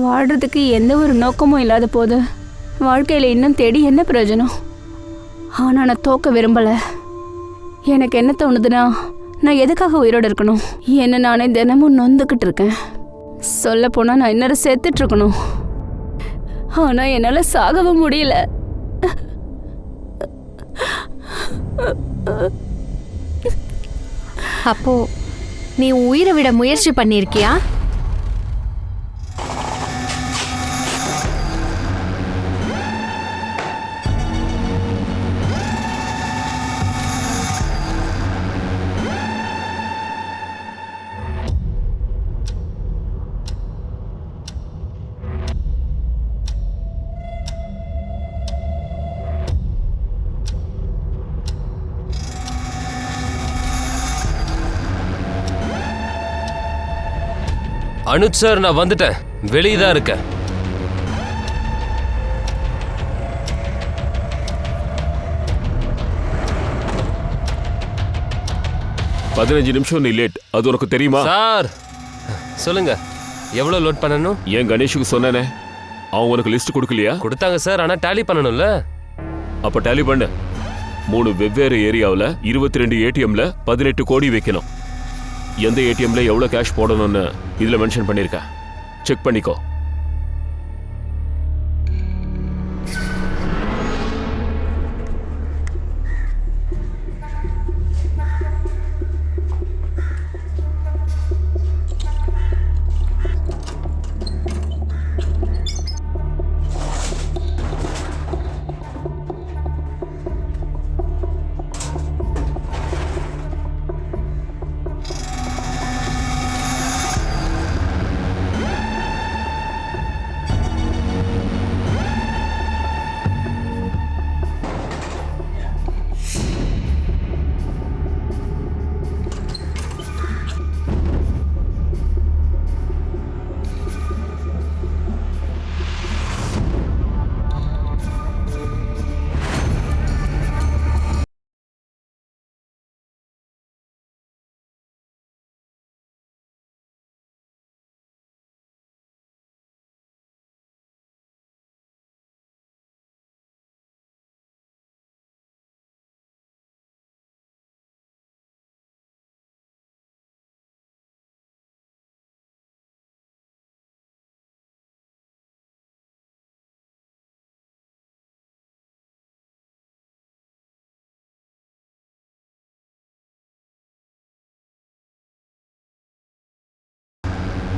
வாழ்கிறதுக்கு எந்த ஒரு நோக்கமும் இல்லாத போது வாழ்க்கையில் இன்னும் தேடி என்ன பிரயோஜனம்? ஆனால் நான் தோக்க விரும்பலை. எனக்கு என்ன தோணுதுன்னா, நான் எதுக்காக உயிரோடு இருக்கணும்? என்ன நானே தினமும் நொந்துக்கிட்டு இருக்கேன். சொல்லப்போனால் நான் இன்னொரு செத்துட்ருக்கணும். ஆனால் என்னால் சாகவும் முடியல. அப்போ நீ உயிரை விட முயற்சி பண்ணியிருக்கியா? அனுஜ் சார், நான் வந்துட்டேன். வெளியே தான் இருக்கேன். பதினஞ்சு நிமிஷம் நீ லேட், அது உனக்கு தெரியுமா? சார் சொல்லுங்க, எவ்வளோ லோட் பண்ணணும்? ஏன் கணேஷுக்கு சொன்னேனே, அவன் உனக்கு லிஸ்ட் கொடுக்கலையா? கொடுத்தாங்க சார், ஆனால் டேலி பண்ணணும்ல. அப்ப டேலி பண்ணு. 3 வெவ்வேறு ஏரியாவில் 22 ஏடிஎம்ல 18 கோடி வைக்கணும். எந்த ஏடிஎம்ல எவ்வளோ கேஷ் போடணும்னு இதில் மென்ஷன் பண்ணியிருக்கேன். செக் பண்ணிக்கோ.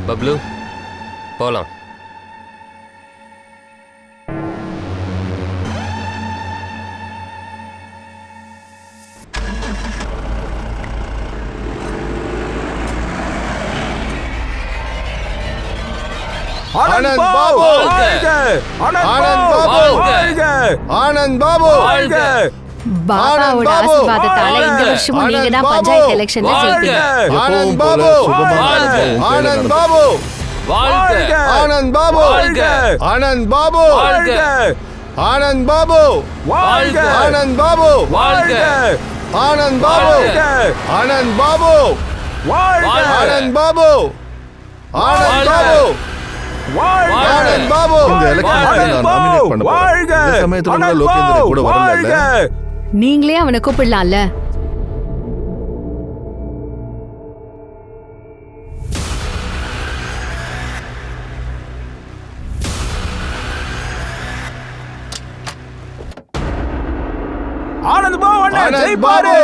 பப்ளு, போலாம். ஆனந்த் பாபு, ஆனந்த் பாபு, ஆனந்த் பாபு. பாபாவோட ஆசீர்வாதத்தால இந்த வருஷமும் நீங்க தான் பஞ்சாயத்து எலெக்ஷன்ல ஜெயிப்பீங்க. ஆனந்த் பாபு, ஆனந்த் பாபு, ஆனந்த் பாபு, ஆனந்த் பாபு, ஆனந்த் பாபு, ஆனந்த் பாபு, ஆனந்த் பாபு, ஆனந்த் பாபு, ஆனந்த் பாபு, ஆனந்த் பாபு, ஆனந்த் பாபு. இந்த எலெக்ஷனுக்கு நான் நாமினேட் பண்ண போறேன். இந்த சமயத்துல கூட லோகேந்திரன் கூட வரல. நீங்களே அவனை கூப்பிடலாம்ல. ஆனந்த் பாபு ஜெயிப்பாரு.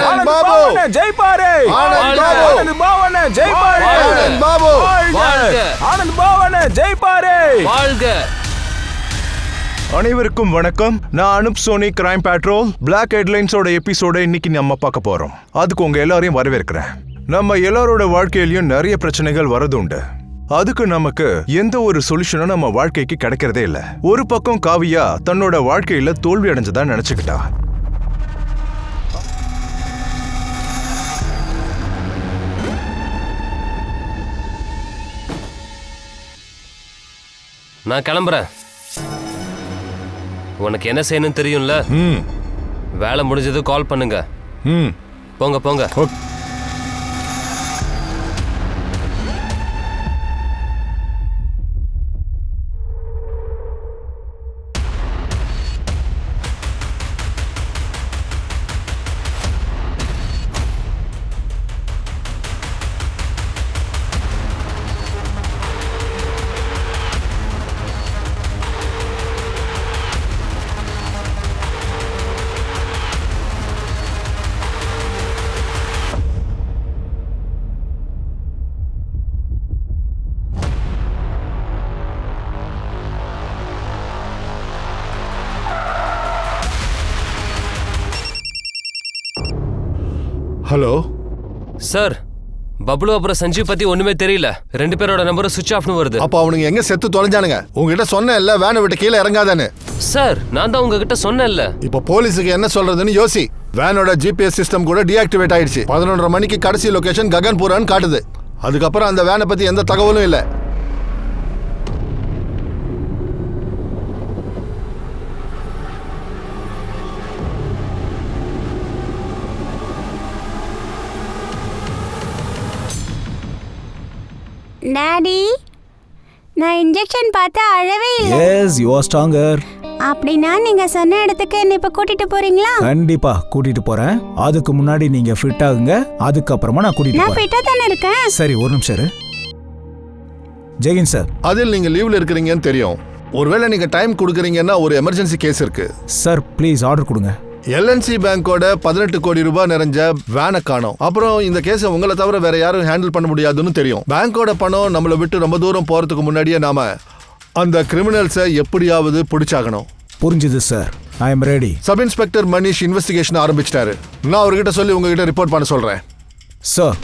ஆனந்த் பாபு ஜெயிப்பாரு. ஆனந்த் பாபு, ஆனந்த் பாபு ஜெயிப்பாரு. ஆனந்த் பாபு, ஆனந்த் பாபு ஜெயிப்பாரு. வாழ்க. அனைவருக்கும் வணக்கம். நான் அனுப் சோனி, கிரைம் பேட்ரோல். பிளாக் ஹெட்லைன்ஸோட எபிசோட இன்னைக்கு நம்ம பார்க்க போறோம். அதுக்கு உங்க எல்லாரையும் வரவேற்கிறேன். நம்ம எல்லாரோட வாழ்க்கையிலயும் நிறைய பிரச்சனைகள் வரது உண்டு. அதுக்கு நமக்கு எந்த ஒரு சொல்யூஷனும் நம்ம வாழ்க்கைக்கு கிடைக்கிறதே இல்ல. ஒரு பக்கம் காவியா தன்னோட வாழ்க்கையில தோல்வி அடைஞ்சதா நினைச்சுக்கிட்டா. நான் கிளம்புறேன். உனக்கு என்ன செய்யணும்னு தெரியும்ல. வேலை முடிஞ்சது கால் பண்ணுங்க. போங்க போங்க. ஹலோ சார் பப்ளு அப்புறம் சஞ்சீவ் பத்தி ஒண்ணுமே தெரியல. 2 பேரோட நம்பரும் சுவிட்ச் ஆஃப்னு வருது. அப்ப அவனுங்க எங்க செத்து தொலைஞ்சானுங்க? உங்ககிட்ட சொன்னேன்ல வேனை விட்டு கீழே இறங்காதானே. சார் நான் தான் உங்ககிட்ட சொன்னேன்ல. இப்ப போலீஸுக்கு என்ன சொல்றதுன்னு யோசி. வேனோட ஜிபிஎஸ் சிஸ்டம் கூட டீஆக்டிவேட் ஆயிடுச்சு. 11:30 மணிக்கு கடைசி லொகேஷன் ககன்பூரான்னு காட்டுது. அதுக்கப்புறம் அந்த வேனை பத்தி எந்த தகவலும் இல்லை. டாடி, நான் இன்ஜெக்ஷன் பார்த்து அழவே இல்லை. Yes, you are stronger. அப்படின்னா நீங்க சொன்ன இடத்துக்கு என்ன இப்ப கூட்டிட்டு போறீங்களா? கண்டிப்பா கூட்டிட்டு போறேன். அதுக்கு முன்னாடி நீங்க ஃபிட் ஆகுங்க, அதுக்கப்புறமா நான் கூட்டிட்டு நான் போறேன். ஃபிட்டா தானே இருக்கேன். சரி, ஒரு நிமிஷம் இரு. ஜெயின் சார். அதில் நீங்க லீவ்ல இருக்கிறீங்கன்னு தெரியும். ஒருவேளை நீங்க டைம் கொடுக்குறீங்கன்னா ஒரு எமர்ஜென்சி கேஸ் இருக்கு. சார் ப்ளீஸ் ஆர்டர் கொடுங்க. எல்என்சி பேங்கோட 18 கோடி ரூபாய் நிறைஞ்ச வேனை காணோம். அப்புறம் இந்த கேஸை உங்களை தவிர வேற யாரும் ஹேண்டில் பண்ண முடியாதுன்னு தெரியும். பேங்கோட பணம் நம்மளை விட்டு ரொம்ப தூரம் போறதுக்கு முன்னாடியே நாம அந்த கிரிமினல்ஸை எப்படியாவது பிடிச்சாகணும். புரிஞ்சுது sir. I am ready. Sub inspector Manish investigation ஆரம்பிச்சிட்டாரு. நான் அவர்கிட்ட சொல்லி உங்ககிட்ட ரிப்போர்ட் பண்ண சொல்றேன். சார்,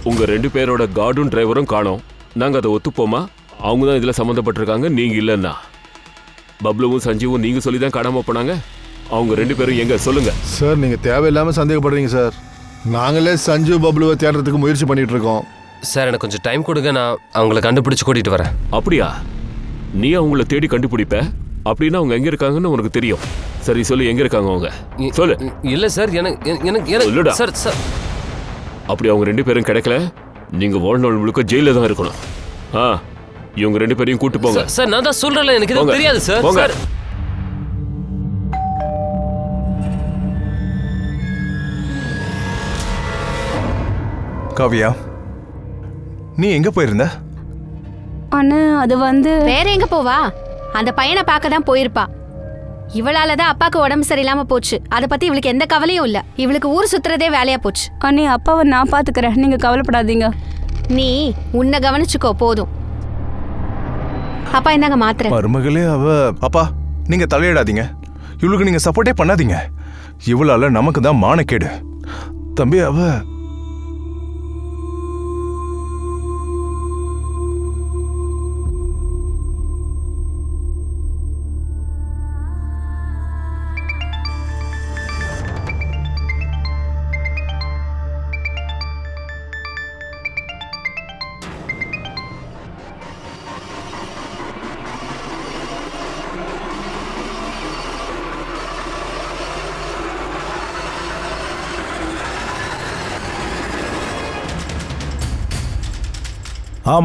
உங்க 2 பேரோட கார்டும் டிரைவரும் காணோம். நாங்க அதை ஒத்துப்போமா? அவங்க தான் இதுல சம்மந்தப்பட்டிருக்காங்க, நீங்க இல்லைன்னா. பப்ளுவும் சஞ்சீவும் நீங்க சொல்லி தான் காணாம போனாங்க. அவங்க 2 பேரும் எங்க சொல்லுங்க. சார் நீங்க தேவையில்லாம சந்தேகப்படுறீங்க சார். நாங்களே சஞ்சு பப்ளுவை தேடுறதுக்கு முயற்சி பண்ணிட்டு இருக்கோம். சார் எனக்கு கொஞ்சம் டைம் கொடுங்க, நான் அவங்கள கண்டுபிடிச்சு கூட்டிட்டு வரேன். அப்படியா? நீ அவங்கள தேடி கண்டுபிடிப்ப? அப்படின்னா அவங்க எங்க இருக்காங்கன்னு உனக்கு தெரியும். சரி சொல்லு, எங்க இருக்காங்க அவங்க? சொல்லு. இல்ல சார், எனக்கு சொல்லுடா. சார் சார் அப்படி அவங்க 2 பேரும் கிடைக்கல, நீங்க வாழ்நாள் முழுக்க ஜெயில தான் இருக்கணும். இவங்க 2 பேரையும் கூட்டு போங்க. சார் நான் தான் சொல்றேன்ல, எனக்கு இது தெரியாது சார். சார் காவியா, நீ எங்க போயிருந்த? அண்ணா அது வந்து வேற எங்க போவா? அந்த பையனை பார்க்க தான் போயிருப்பா. இவளால தான் அப்பாக்கு உடம்பு சரியில்லாம போச்சு. அதை பத்தி இவளுக்கு எந்த கவலையும் இல்ல. இவளுக்கு ஊர் சுத்துறதே வேலையா போச்சு. அண்ணி, அப்பாவை நான் பாத்துக்கிறேன், நீங்க கவலைப்படாதீங்க. நீ உன்னை கவனிச்சுக்கோ போதும். அப்பா இந்தாங்க மாத்திரை. மருமகளே அவ. அப்பா நீங்க தலையிடாதீங்க, இவளுக்கு நீங்க சப்போர்ட்டே பண்ணாதீங்க. இவளால நமக்கு தான் மானக்கேடு. தம்பி அவ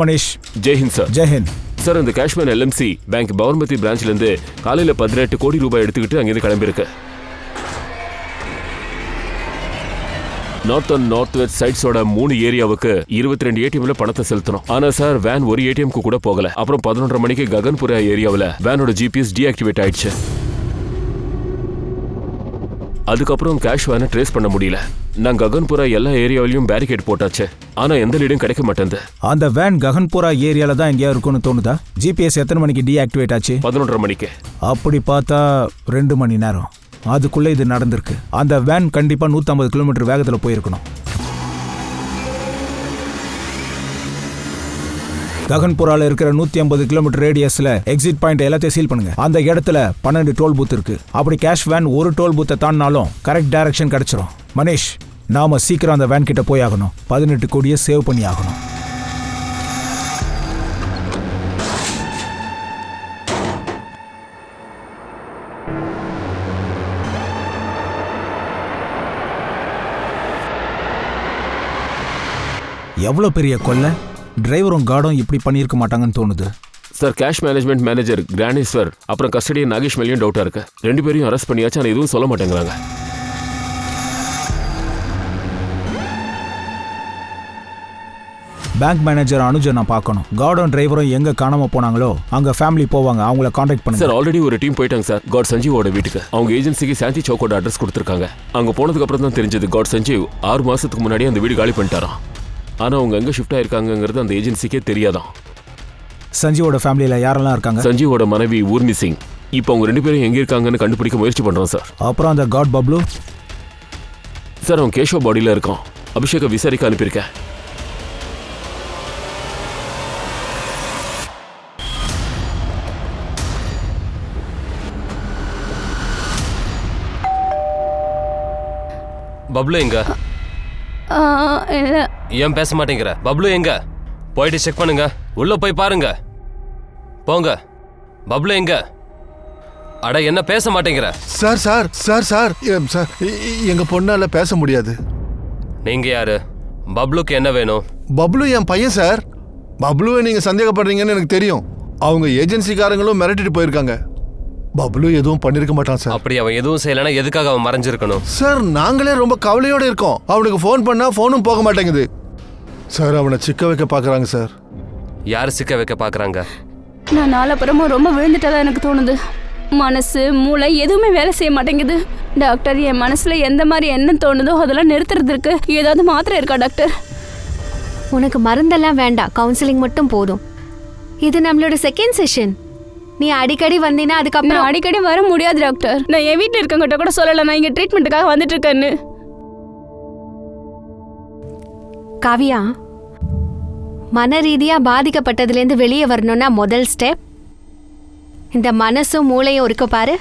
மனிஷ். ஜெய்ஹிந்த் சார். ஜெய்ஹிந்த் சார், இந்த காஷ்மீர் எல்எம்சி பேங்க் பவர்மதி பிரான்ச்ல இருந்து காலையில 18 கோடி ரூபாய் எடுத்துக்கிட்டு அங்கிருந்து கிளம்பியிருக்கு. நார்த் அண்ட் நார்த் வெஸ்ட் சைட்ஸோட 3 ஏரியாவுக்கு 22 ஏடிஎம்ல பணத்தை செலுத்தணும். ஆனா சார் வேன் ஒரு ஏடிஎம்க்கு கூட போகல. அப்புறம் 11:30 மணிக்கு ககன்புரா ஏரியாவில் வேனோட ஜிபிஎஸ் டீஆக்டிவேட் ஆயிடுச்சு. அதுக்கப்புறம் கேஷ் வேனை ட்ரேஸ் பண்ண முடியல. நான் ககன்புரா எல்லா ஏரியாவிலையும் பேரிகேட் போட்டாச்சு, ஆனா எந்த லீடும் கிடைக்க மாட்டேங்குது. அந்த வேன் ககன்புரா ஏரியால தான் எங்கேயா இருக்கும்னு தோணுதா? ஜிபிஎஸ் எத்தனை மணிக்கு டீஆக்டிவேட் ஆச்சு? 11:30 மணிக்கு. அப்படி பார்த்தா 2 மணி நேரம் அதுக்குள்ள இது நடந்திருக்கு. அந்த வேன் கண்டிப்பா 150 கிலோமீட்டர் வேகத்துல போயிருக்கணும். ககன்புரால இருக்கிற 150 கிலோமீட்டர் ரேடியஸ்ல எக்ஸிட் பாயிண்ட் எல்லாத்தையும் சீல் பண்ணுங்க. அந்த இடத்துல 12 டோல் பூத் இருக்கு. அப்படி கேஷ் வேன் ஒரு டோல் பூத்தை தாண்டினாலும் கரெக்ட் டைரக்ஷன் கிடைச்சிரும். மனிஷ், நாம சீக்கிரம் அந்த வேன் கிட்ட போய் ஆகணும். 18 கோடியை சேவ் பண்ணி ஆகணும். எவ்வளவு பெரிய கொள்ளை! டிரைவரும் கார்டும் இப்படி பண்ணியிருக்க மாட்டாங்கன்னு தோணுது. சார், கேஷ் மேனேஜ்மெண்ட் மேனேஜர் கிரானேஸ்வர் அப்புறம் கஸ்டடியன் நாகேஷ் மேலேயும் டவுட்டா இருக்கு. 2 பேரையும் அரெஸ்ட் பண்ணியாச்சு, ஆனால் எதுவும் சொல்ல மாட்டேங்கிறாங்க. பேங்க் மேனேஜர் அனுஜை நான் பார்க்கணும். கார்டும் டிரைவரும் எங்க காணாம போனாங்களோ அங்க ஃபேமிலி போவாங்க, அவங்கள கான்டாக்ட் பண்ணுங்க. சார், ஆல்ரெடி ஒரு டீம் போயிட்டாங்க சார். காட் சஞ்சீவோட வீட்டுக்கு. அவங்க ஏஜென்சிக்கு சாந்தி சௌக்கோட அட்ரஸ் கொடுத்துருக்காங்க. அங்க போனதுக்கு அப்புறம் தான் தெரிஞ்சது காட் சஞ்சீவ் 6 மாசத்துக்கு முன்னாடியே அந்த வீடு காலி பண்ணிட்டாராம். ஆனா அவங்க எங்க ஷிஃப்ட் ஆயிருக்காங்கிறது அந்த ஏஜென்சிக்கே தெரியாதான். சஞ்சீவோட ஃபேமிலியில யாரெல்லாம் இருக்காங்க? சஞ்சீவோட மனைவி ஊர்மி சிங். இப்போ அவங்க 2 பேரும் எங்க இருக்காங்கன்னு கண்டுபிடிக்க முயற்சி பண்றோம் சார். அப்புறம் அந்த காட் பப்ளு சார், அவன் கேஷோ பாடியில இருக்கான். அபிஷேகை விசாரிக்க அனுப்பியிருக்கேன். பப்ளு எங்க? இல்லை ஏன் பேச மாட்டேங்கிற? பப்ளு எங்க? போயிட்டு செக் பண்ணுங்க. உள்ள போய் பாருங்க. போங்க. பப்ளு எங்க? அட என்ன பேச மாட்டேங்கிற? Sir sir sir sir sir எங்க பொண்ணால பேச முடியாது. நீங்க யாரு? பப்ளுக்கு என்ன வேணும்? பப்ளு என் பையன் சார். பப்ளுவை நீங்க சந்தேகப்படுறீங்கன்னு எனக்கு தெரியும். அவங்க ஏஜென்சிக்காரங்களும் மிரட்டிட்டு போயிருக்காங்க. பப்ளு எதுவும் பண்ணிருக்க மாட்டான் சார். அப்படி அவன் எதுவும் செய்யலைன்னா எதுக்காக அவன் மறைஞ்சிருக்கணும்? சார் நாங்களே ரொம்ப கவலையோட இருக்கோம். அவனுக்கு ஃபோன் பண்ணா ஃபோனும் போக மாட்டேங்குது சார். அவனை சிக்க வைக்க பாக்குறாங்க சார். யாரு சிக்க வைக்க பாக்குறாங்க? நான் நாலப்புறமும் ரொம்ப விழுந்துட்டதா எனக்கு தோணுது. மனசு மூளை எதுவுமே வேலை செய்ய மாட்டேங்குது. டாக்டர், என் மனசுல எந்த மாதிரி என்ன தோணுதோ அதெல்லாம் நிறுத்துறதுக்கு ஏதாவது மாத்திரை இருக்கா டாக்டர்? உனக்கு மருந்தெல்லாம் வேண்டாம், கவுன்சிலிங் மட்டும் போதும். இது நம்மளோட செகண்ட் செஷன். நீ அடிக்கடி வந்தீங்கன்னா அதுக்கப்புறம் நான் அடிக்கடி வர முடியாது டாக்டர். நான் என் வீட்டில் இருக்கவங்கிட்ட கூட சொல்லலை நான் இங்கே ட்ரீட்மெண்ட்டுக்காக வந்துட்டு இருக்கேன்னு. காவியா, மன ரீதியா பாதிக்கப்பட்டதுலேருந்து வெளியே வரணும்னா முதல் ஸ்டெப் இந்த மனசும் மூளையும் இருக்க பாரு,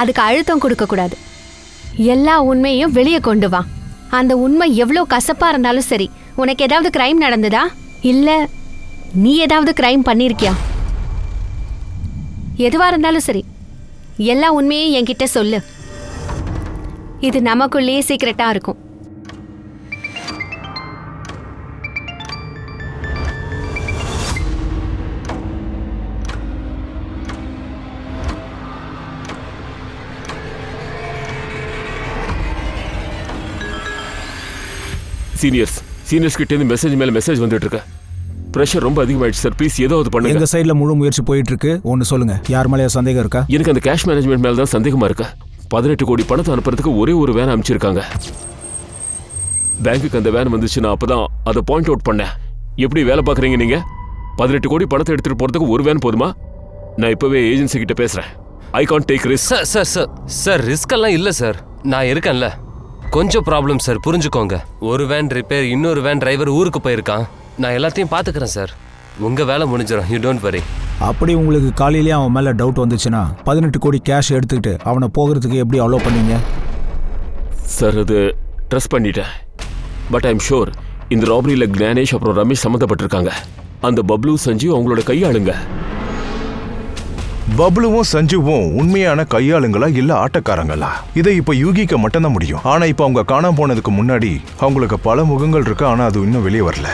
அதுக்கு அழுத்தம் கொடுக்கக்கூடாது. எல்லா உண்மையும் வெளியே கொண்டு வா. அந்த உண்மை எவ்வளோ கசப்பா இருந்தாலும் சரி. உனக்கு ஏதாவது கிரைம் நடந்ததா, இல்லை நீ ஏதாவது கிரைம் பண்ணியிருக்கியா, எதுவா இருந்தாலும் சரி எல்லா உண்மையும் என்கிட்ட சொல்லு. இது நமக்குள்ளேயே சீக்கிரட்டா இருக்கும். சீனியர்ஸ் கிட்ட இருந்து மெசேஜ் மேல மெசேஜ் வந்துட்டு இருக்கு. பிரஷர் ரொம்ப அதிகமாயிடுச்சு சார். ப்ளீஸ் ஏதாவது பண்ணுங்க. எங்க சைடுல முழு முயற்சி போயிட்டு இருக்கு. ஒன்னு சொல்லுங்க, யார் மேலயா சந்தேகம் இருக்கா? எனக்கு அந்த கேஷ் மேனேஜ்மெண்ட் மேல தான் சந்தேகமா இருக்கு. 18 கோடி பணத்தை அனுப்புறதுக்கு ஒரே ஒரு வேன் அனுப்பிச்சிருக்காங்க. பேங்க்குக்கு அந்த வேன் வந்துச்சு. நான் அப்பதான் அதை பாயிண்ட் அவுட் பண்ணேன். எப்படி வேலை பாக்குறீங்க நீங்க? 18 கோடி பணத்தை எடுத்துட்டு போறதுக்கு ஒரு வேன் போதுமா? நான் இப்பவே ஏஜென்சி கிட்ட பேசுறேன். I can't take risk. Sir sir sir sir risk எல்லாம் இல்லை சார். நான் இருக்கேன்ல. கொஞ்சம் ப்ராப்ளம் சார், புரிஞ்சுக்கோங்க. ஒரு வேன் ரிப்பேர், இன்னொரு வேன் டிரைவர் ஊருக்கு போயிருக்கான். நான் எல்லாத்தையும் பார்த்துக்கிறேன் சார். உங்கள் வேலை முடிஞ்சிடும். You don't worry. அப்படி உங்களுக்கு காலையிலேயே அவன் மேலே டவுட் வந்துச்சுன்னா 18 கோடி கேஷ் எடுத்துக்கிட்டு அவனை போகிறதுக்கு எப்படி அலோவ் பண்ணீங்க? சார் அது ட்ரஸ்ட் பண்ணிட்டேன். பட் ஐம் ஷோர் இந்த ராபரியில் க்ஞானேஷ் அப்புறம் ரமேஷ் சம்மந்தப்பட்டிருக்காங்க. அந்த பப்ளு சஞ்சீவ் அவங்களோட கையாளுங்க. பப்ளுவும் சஞ்சுவும் உண்மையான கையாளுங்களா இல்ல ஆட்டக்காரங்களா? இதை இப்ப யூகிக்க மட்டும்தான் முடியும். ஆனா இப்ப அவங்க காணாம போனதுக்கு முன்னாடி அவங்களுக்கு பல முகங்கள் இருக்கு. ஆனா அது இன்னும் வெளியே வரல.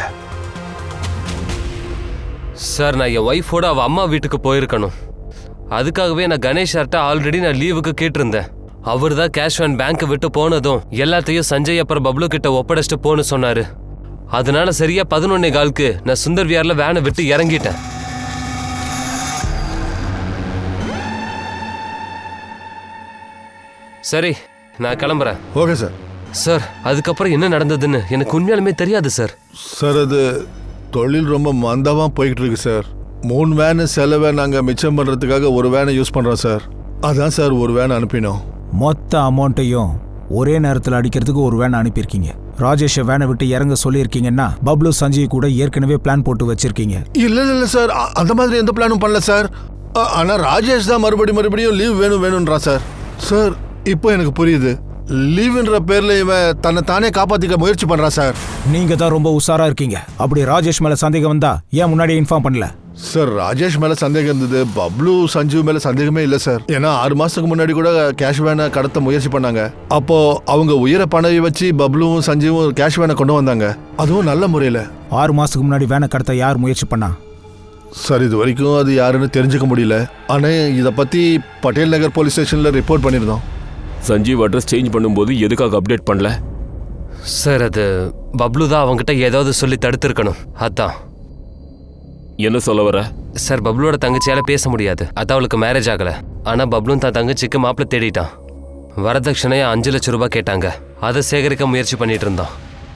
சார், நான் என் ஒய்ஃபோட அவள் அம்மா வீட்டுக்கு போயிருக்கணும். அதுக்காகவே நான் கணேஷ் சார்ட்ட ஆல்ரெடி நான் லீவுக்கு கேட்டிருந்தேன். அவர் தான் கேஷ் வேன் பேங்க்கை விட்டு போனதும் எல்லாத்தையும் சஞ்சய் அப்புறம் பப்ளு கிட்ட ஒப்படைச்சிட்டு போன்னு சொன்னாரு. அதனால சரியா 11:15க்கு நான் சுந்தர் வியார்ல வேனை விட்டு இறங்கிட்டேன். சரி, நான் கிளம்புறேன். Okay sir. சார், அதுக்கப்புறம் என்ன நடந்ததுன்னு எனக்கு உண்மையாலுமே தெரியாது சார். சார் அது தொழில் ரொம்ப மந்தமாக போய்கிட்டு இருக்கு சார். 3 வேனு செலவை நாங்கள் மிச்சம் பண்ணுறதுக்காக ஒரு வேனை யூஸ் பண்ணுறோம் சார். அதான் சார் ஒரு வேன் அனுப்பினோம். மொத்த அமௌண்ட்டையும் ஒரே நேரத்தில் அடிக்கிறதுக்கு ஒரு வேன் அனுப்பியிருக்கீங்க. ராஜேஷை வேனை விட்டு இறங்க சொல்லியிருக்கீங்கன்னா பப்ளு சஞ்சய் கூட ஏற்கனவே பிளான் போட்டு வச்சிருக்கீங்க. இல்லை சார், அந்த மாதிரி எந்த பிளானும் பண்ணல சார். ஆனால் ராஜேஷ் தான் மறுபடியும் லீவ் வேணும்ன்றான் சார். சார் இப்போ எனக்கு புரியுது. லீவுன்ற பேர்ல இவன் தன்னை தானே காப்பாத்திக்க முயற்சி பண்றான் சார். நீங்க தான் ரொம்ப உஷாரா இருக்கீங்க. அப்படி ராஜேஷ் மேல சந்தேகம் வந்தா ஏன் முன்னாடி இன்ஃபார்ம் பண்ணல? சார் ராஜேஷ் மேல சந்தேகம் இருந்தது. பப்ளு சஞ்சீவ் மேல சந்தேகமே இல்லை சார். ஏன்னா 6 மாசத்துக்கு முன்னாடி கூட கேஷ் வேனை கடத்த முயற்சி பண்ணாங்க. அப்போ அவங்க உயிரை பணவி வச்சு பப்ளுவும் சஞ்சீவும் கேஷ் வேனை கொண்டு வந்தாங்க. அதுவும் நல்ல முறையில். 6 மாசத்துக்கு முன்னாடி வேனை கடத்த யார் முயற்சி பண்ணா? சார் இது வரைக்கும் அது யாருன்னு தெரிஞ்சுக்க முடியல. ஆனா இதை பத்தி பட்டேல் நகர் போலீஸ் ஸ்டேஷன்ல ரிப்போர்ட் பண்ணியிருந்தோம். சஞ்சீவ் அட்ரஸ் சேஞ்ச் பண்ணும்போது எதுக்காக அப்டேட் பண்ணல? சார், அது பப்ளு தான் அவங்ககிட்ட ஏதாவது சொல்லி தடுத்திருக்கணும். அதான். என்ன சொல்ல வர? சார், பப்ளுவோட தங்கச்சியால பேச முடியாது. அதான் அவளுக்கு மேரேஜ் ஆகல. ஆனா பப்ளும் தான் தங்கச்சிக்கு மாப்பிள்ளை தேடிட்டான். வரதட்சணையா 5 லட்சம் ரூபாய் கேட்டாங்க. அதை சேகரிக்க முயற்சி பண்ணிட்டு இருந்தான்.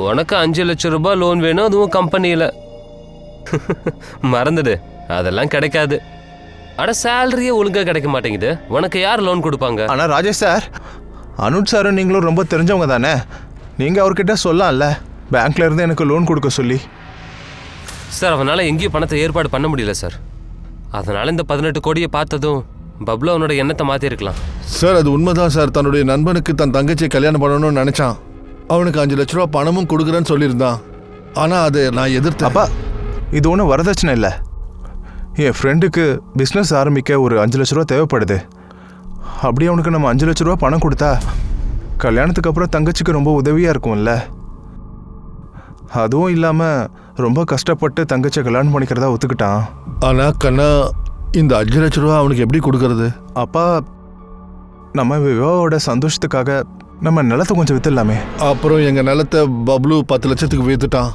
உனக்கு 5 லட்சம் ரூபாய் லோன் வேணும், அதுவும் கம்பெனியில. மறந்துடு, அதெல்லாம் கிடைக்காது. ஆனா சேலரியே ஒழுங்கா கிடைக்க மாட்டேங்குது. உனக்கு யார் லோன் கொடுப்பாங்க? ஆனா ராஜேஷ் சார், அனுட் சாரும் நீங்களும் ரொம்ப தெரிஞ்சவங்க தானே. நீங்கள் அவர்கிட்ட சொல்லலாம்ல, பேங்க்ல இருந்து எனக்கு லோன் கொடுக்க சொல்லி. சார் அவனால் எங்கேயும் பணத்தை ஏற்பாடு பண்ண முடியல சார். அதனால் இந்த 18 கோடியை பார்த்ததும் பப்ளு அவனோட எண்ணத்தை மாற்றிருக்கலாம். சார் அது உண்மைதான் சார். தன்னுடைய நண்பனுக்கு தன் தங்கச்சியை கல்யாணம் பண்ணணும்னு நினைச்சான். அவனுக்கு 5 லட்ச ரூபா பணமும் கொடுக்குறேன்னு சொல்லியிருந்தான். ஆனால் அதை நான் எதிர்த்தேன். அப்பா, இது ஒன்றும் வரதட்சணை இல்லை. என் ஃப்ரெண்டுக்கு பிஸ்னஸ் ஆரம்பிக்க ஒரு 5 லட்ச ரூபா தேவைப்படுது. அப்படியே அவனுக்கு நம்ம 5 லட்ச ரூபா பணம் கொடுத்தா கல்யாணத்துக்கு அப்புறம் தங்கச்சிக்கு ரொம்ப உதவியாக இருக்கும்ல. அதுவும் இல்லாமல் ரொம்ப கஷ்டப்பட்டு தங்கச்சியை கல்யாணம் பண்ணிக்கிறதா ஒத்துக்கிட்டான். ஆனால் கண்ணா, இந்த 5 லட்ச ரூபா அவனுக்கு எப்படி கொடுக்கறது? அப்பா, நம்ம விவாவோட சந்தோஷத்துக்காக நம்ம நிலத்தை கொஞ்சம் வித்துடலாமே. அப்புறம் எங்கள் நிலத்தை பப்ளு 10 லட்சத்துக்கு வித்துட்டான்.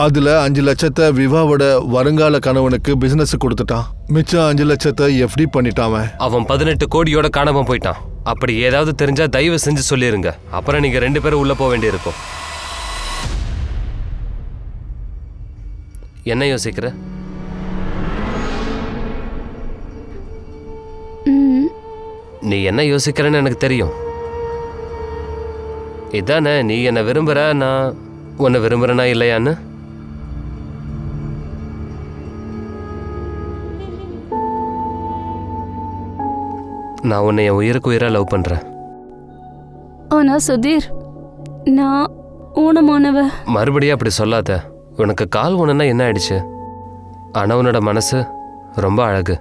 அதில் 5 லட்சத்தை விவாவோட வருங்கால கணவனுக்கு பிஸ்னஸ் கொடுத்துட்டான். மிச்சம் 5 லட்சத்தை எஃப்டி பண்ணிட்டான். அவன் 18 கோடியோட காணாம போயிட்டான். அப்படி ஏதாவது தெரிஞ்சா தயவு செஞ்சு சொல்லிருங்க. அப்புறம் நீங்க 2 பேரும் உள்ள போக வேண்டியிருக்கும். என்ன யோசிக்கிற? நீ என்ன யோசிக்கிறன்னு எனக்கு தெரியும். இதானே, நீ என்ன விரும்புற, நான் உன்னை விரும்புறேனா இல்லையான்னு? நான் உன்னை என் உயிருக்கு உயிராக லவ் பண்ணுறேன். ஆனால் சுதீர், நான் ஊனமானவ. மறுபடியும் அப்படி சொல்லாத. உனக்கு கால் ஊனன்னா என்ன ஆயிடுச்சு? ஆனால் உன்னோட மனசு ரொம்ப அழகு.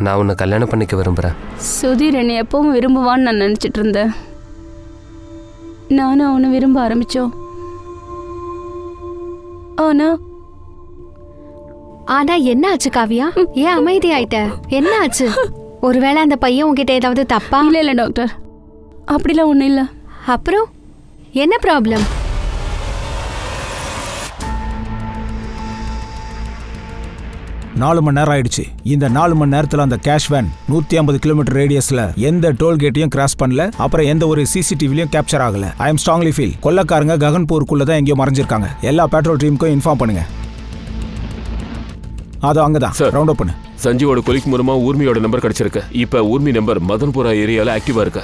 நான் உன்னை கல்யாணம் பண்ணிக்க விரும்புகிறேன். சுதீர் என்னை எப்பவும் விரும்புவான்னு நான் நினச்சிட்டு இருந்தேன். நானும் அவனை விரும்ப ஆரம்பித்தோம். ஆனா என்ன ஆச்சு காவியா? ஏன் அமைதி ஆயிட்ட? என்ன ஆச்சு? ஒருவேளை அந்த பையன் உங்ககிட்ட ஏதாவது தப்பா? இல்லை டாக்டர், அப்படிலாம் ஒன்றும் இல்லை. அப்புறம் என்ன ப்ராப்ளம்? 4 மணி நேரம் ஆயிடுச்சு. இந்த 4 மணி நேரத்தில் அந்த கேஷ் வேன் 150 கிலோமீட்டர் ரேடியஸில் எந்த டோல்கேட்டையும் கிராஸ் பண்ணல. அப்புறம் எந்த ஒரு சிசிடிவிலையும் கேப்சர் ஆகல. ஐ எம் ஸ்ட்ராங்லி ஃபீல் கொள்ளக்காரங்க ககன்பூருக்குள்ள தான் எங்கேயோ மறைஞ்சிருக்காங்க. எல்லா பெட்ரோல் டீமுக்கும் இன்ஃபார்ம் பண்ணுங்க. அதோ அங்கதான் சார், ரவுண்ட் அப் பண்ணு. சஞ்சீவோட கொலிக் மூலமா ஊர்மியோட நம்பர் கிடைச்சிருக்கு. இப்ப ஊர்மி நம்பர் மதன்புரா ஏரியால ஆக்டிவா இருக்கு.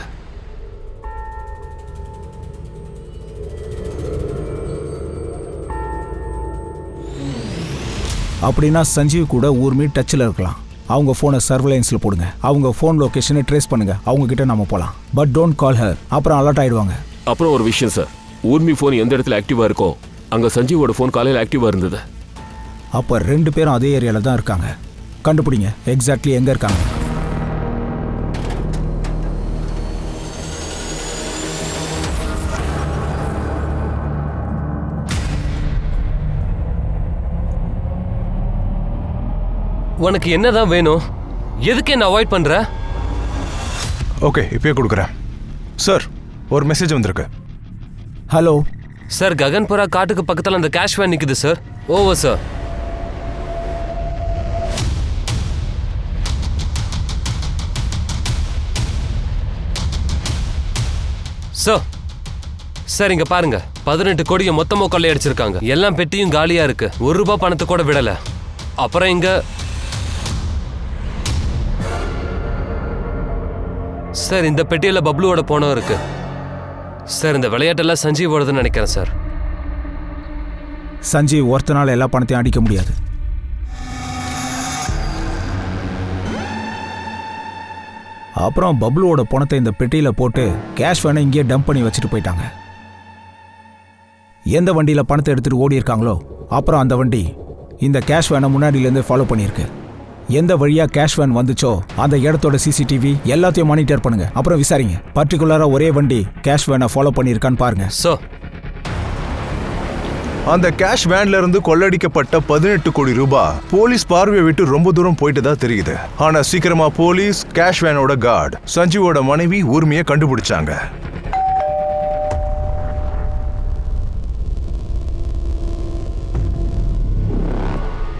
அப்படின்னா சஞ்சீவ் கூட ஊர்மி டச்சில் இருக்கலாம். அவங்க ஃபோனை சர்வலைன்ஸில் போடுங்க. அவங்க ஃபோன் லொக்கேஷனை ட்ரேஸ் பண்ணுங்க. அவங்க கிட்ட நம்ம போகலாம். பட் டோன்ட் கால் ஹர், அப்புறம் அலர்ட் ஆயிடுவாங்க. அப்புறம் ஒரு விஷயம் சார், ஊர்மி ஃபோன் எந்த இடத்துல ஆக்டிவா இருக்கோ அங்க சஞ்சீவோட ஃபோன் காலையில் ஆக்டிவா இருந்தது. அப்போ 2 பேரும் அதே ஏரியாவில் தான் இருக்காங்க. கண்டுபிடிங்க எக்ஸாக்ட்லி எங்கே இருக்காங்க. உனக்கு என்னதான் வேணும்? எதுக்கு என்ன அவாய்ட் பண்ற? ஓகே, இப்பயே கொடுக்குறேன். சார், ஒரு மெசேஜ் வந்திருக்கு. ஹலோ சார், ககன்புரா காட்டுக்கு பக்கத்தில் அந்த கேஷ் வேன் நிற்குது sir. Over sir. Sir sir இங்க பாருங்க, 18 கோடியை மொத்தமாக கொள்ளையடிச்சிருக்காங்க. எல்லாம் பெட்டியும் காலியா இருக்கு. ₹1 பணத்தை கூட விடல. அப்புறம் இங்க சார் இந்த பெட்டியில பப்ளுவோட போனோம் இருக்கு சார். இந்த விளையாட்டெல்லாம் சஞ்சீவோடதுன்னு நினைக்கிறேன் சார். சஞ்சீவ் ஒருத்தனால எல்லா பணத்தையும் அடிக்க முடியாது. அப்புறம் பப்ளுவோட பணத்தை இந்த பெட்டியில் போட்டு கேஷ் வேனை இங்கேயே டம்ப் பண்ணி வச்சுட்டு போயிட்டாங்க. எந்த வண்டியில் பணத்தை எடுத்துகிட்டு ஓடி இருக்காங்களோ அப்புறம் அந்த வண்டி இந்த கேஷ் வேனை முன்னாடியிலேருந்து ஃபாலோ பண்ணியிருக்கு. எந்த வழியாக கேஷ் வேன் வந்துச்சோ அந்த இடத்தோட சிசிடிவி எல்லாத்தையும் மானிட்டர் பண்ணுங்க. அப்புறம் விசாரிங்க, பர்டிகுலராக ஒரே வண்டி கேஷ் வேனை ஃபாலோ பண்ணியிருக்கான்னு பாருங்க. அந்த கேஷ் வேன்ல இருந்து கொள்ளடிக்கப்பட்ட 18 கோடி ரூபாய் போலீஸ் பார்வையை விட்டு ரொம்ப தூரம் போயிட்டு தான் தெரியுது. ஆனா சீக்கிரமா போலீஸ் கேஷ் வேனோட கார்டு சஞ்சீவோட மனைவி ஊர்மியை கண்டுபிடிச்சாங்க.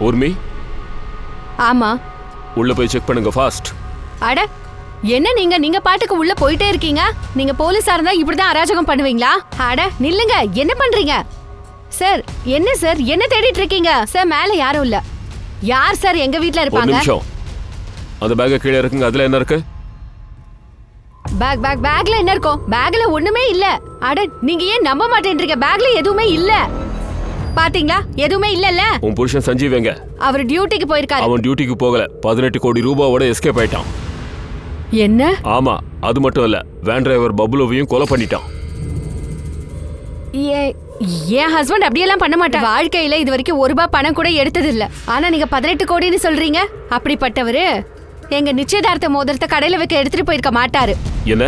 ஊர்மி, ஆமா, உள்ள போய் செக் பண்ணுங்க ஃபாஸ்ட். அட என்ன நீங்க பாட்டுக்கு உள்ள போயிட்டே இருக்கீங்க? நீங்க போலீஸா இருந்தா இப்படிதான் அராஜகம் பண்ணுவீங்களா? அட நில்லுங்க, என்ன பண்றீங்க சார்? என்ன சார், என்ன தேடிட்டு இருக்கீங்க சார்? மேல யாரும் இல்ல. யார் சார் எங்க வீட்ல ஒரு இருப்பாங்க? நிமிஷம், அந்த பேக் கீழே இருக்குங்க. அதுல என்ன இருக்கு? பேக்ல என்ன இருக்கும்? பேக்ல ஒண்ணுமே இல்ல. அட நீங்க ஏன் நம்ப மாட்டேன்றீங்க? பேக்ல எதுவுமே இல்ல. பாத்தீங்களா? எதுவுமே இல்லல்ல. உன் புருஷன் சஞ்சீவ் எங்க? அவர் டியூட்டிக்கு போயிருக்காரு. அவன் டியூட்டிக்கு போகல, 18 கோடி ரூபாவோட எஸ்கேப் ஆயிட்டான். என்ன? ஆமா, அது மட்டும் இல்ல, வேன் டிரைவர் பப்ளுவையும் கொலை பண்ணிட்டான். என் ஹஸ்பண்ட் அப்படியெல்லாம் பண்ண மாட்டார். வாழ்க்கையில இது வரைக்கும் ₹1 பணம் கூட எடுத்தது இல்ல. ஆனா நீங்க 18 கோடின்னு சொல்றீங்க. அப்படிப்பட்டவரு எங்க நிச்சயதார்த்த மோதிரத்தை கடையில வைக்க எடுத்துட்டு போயிருக்க மாட்டாரு. என்ன?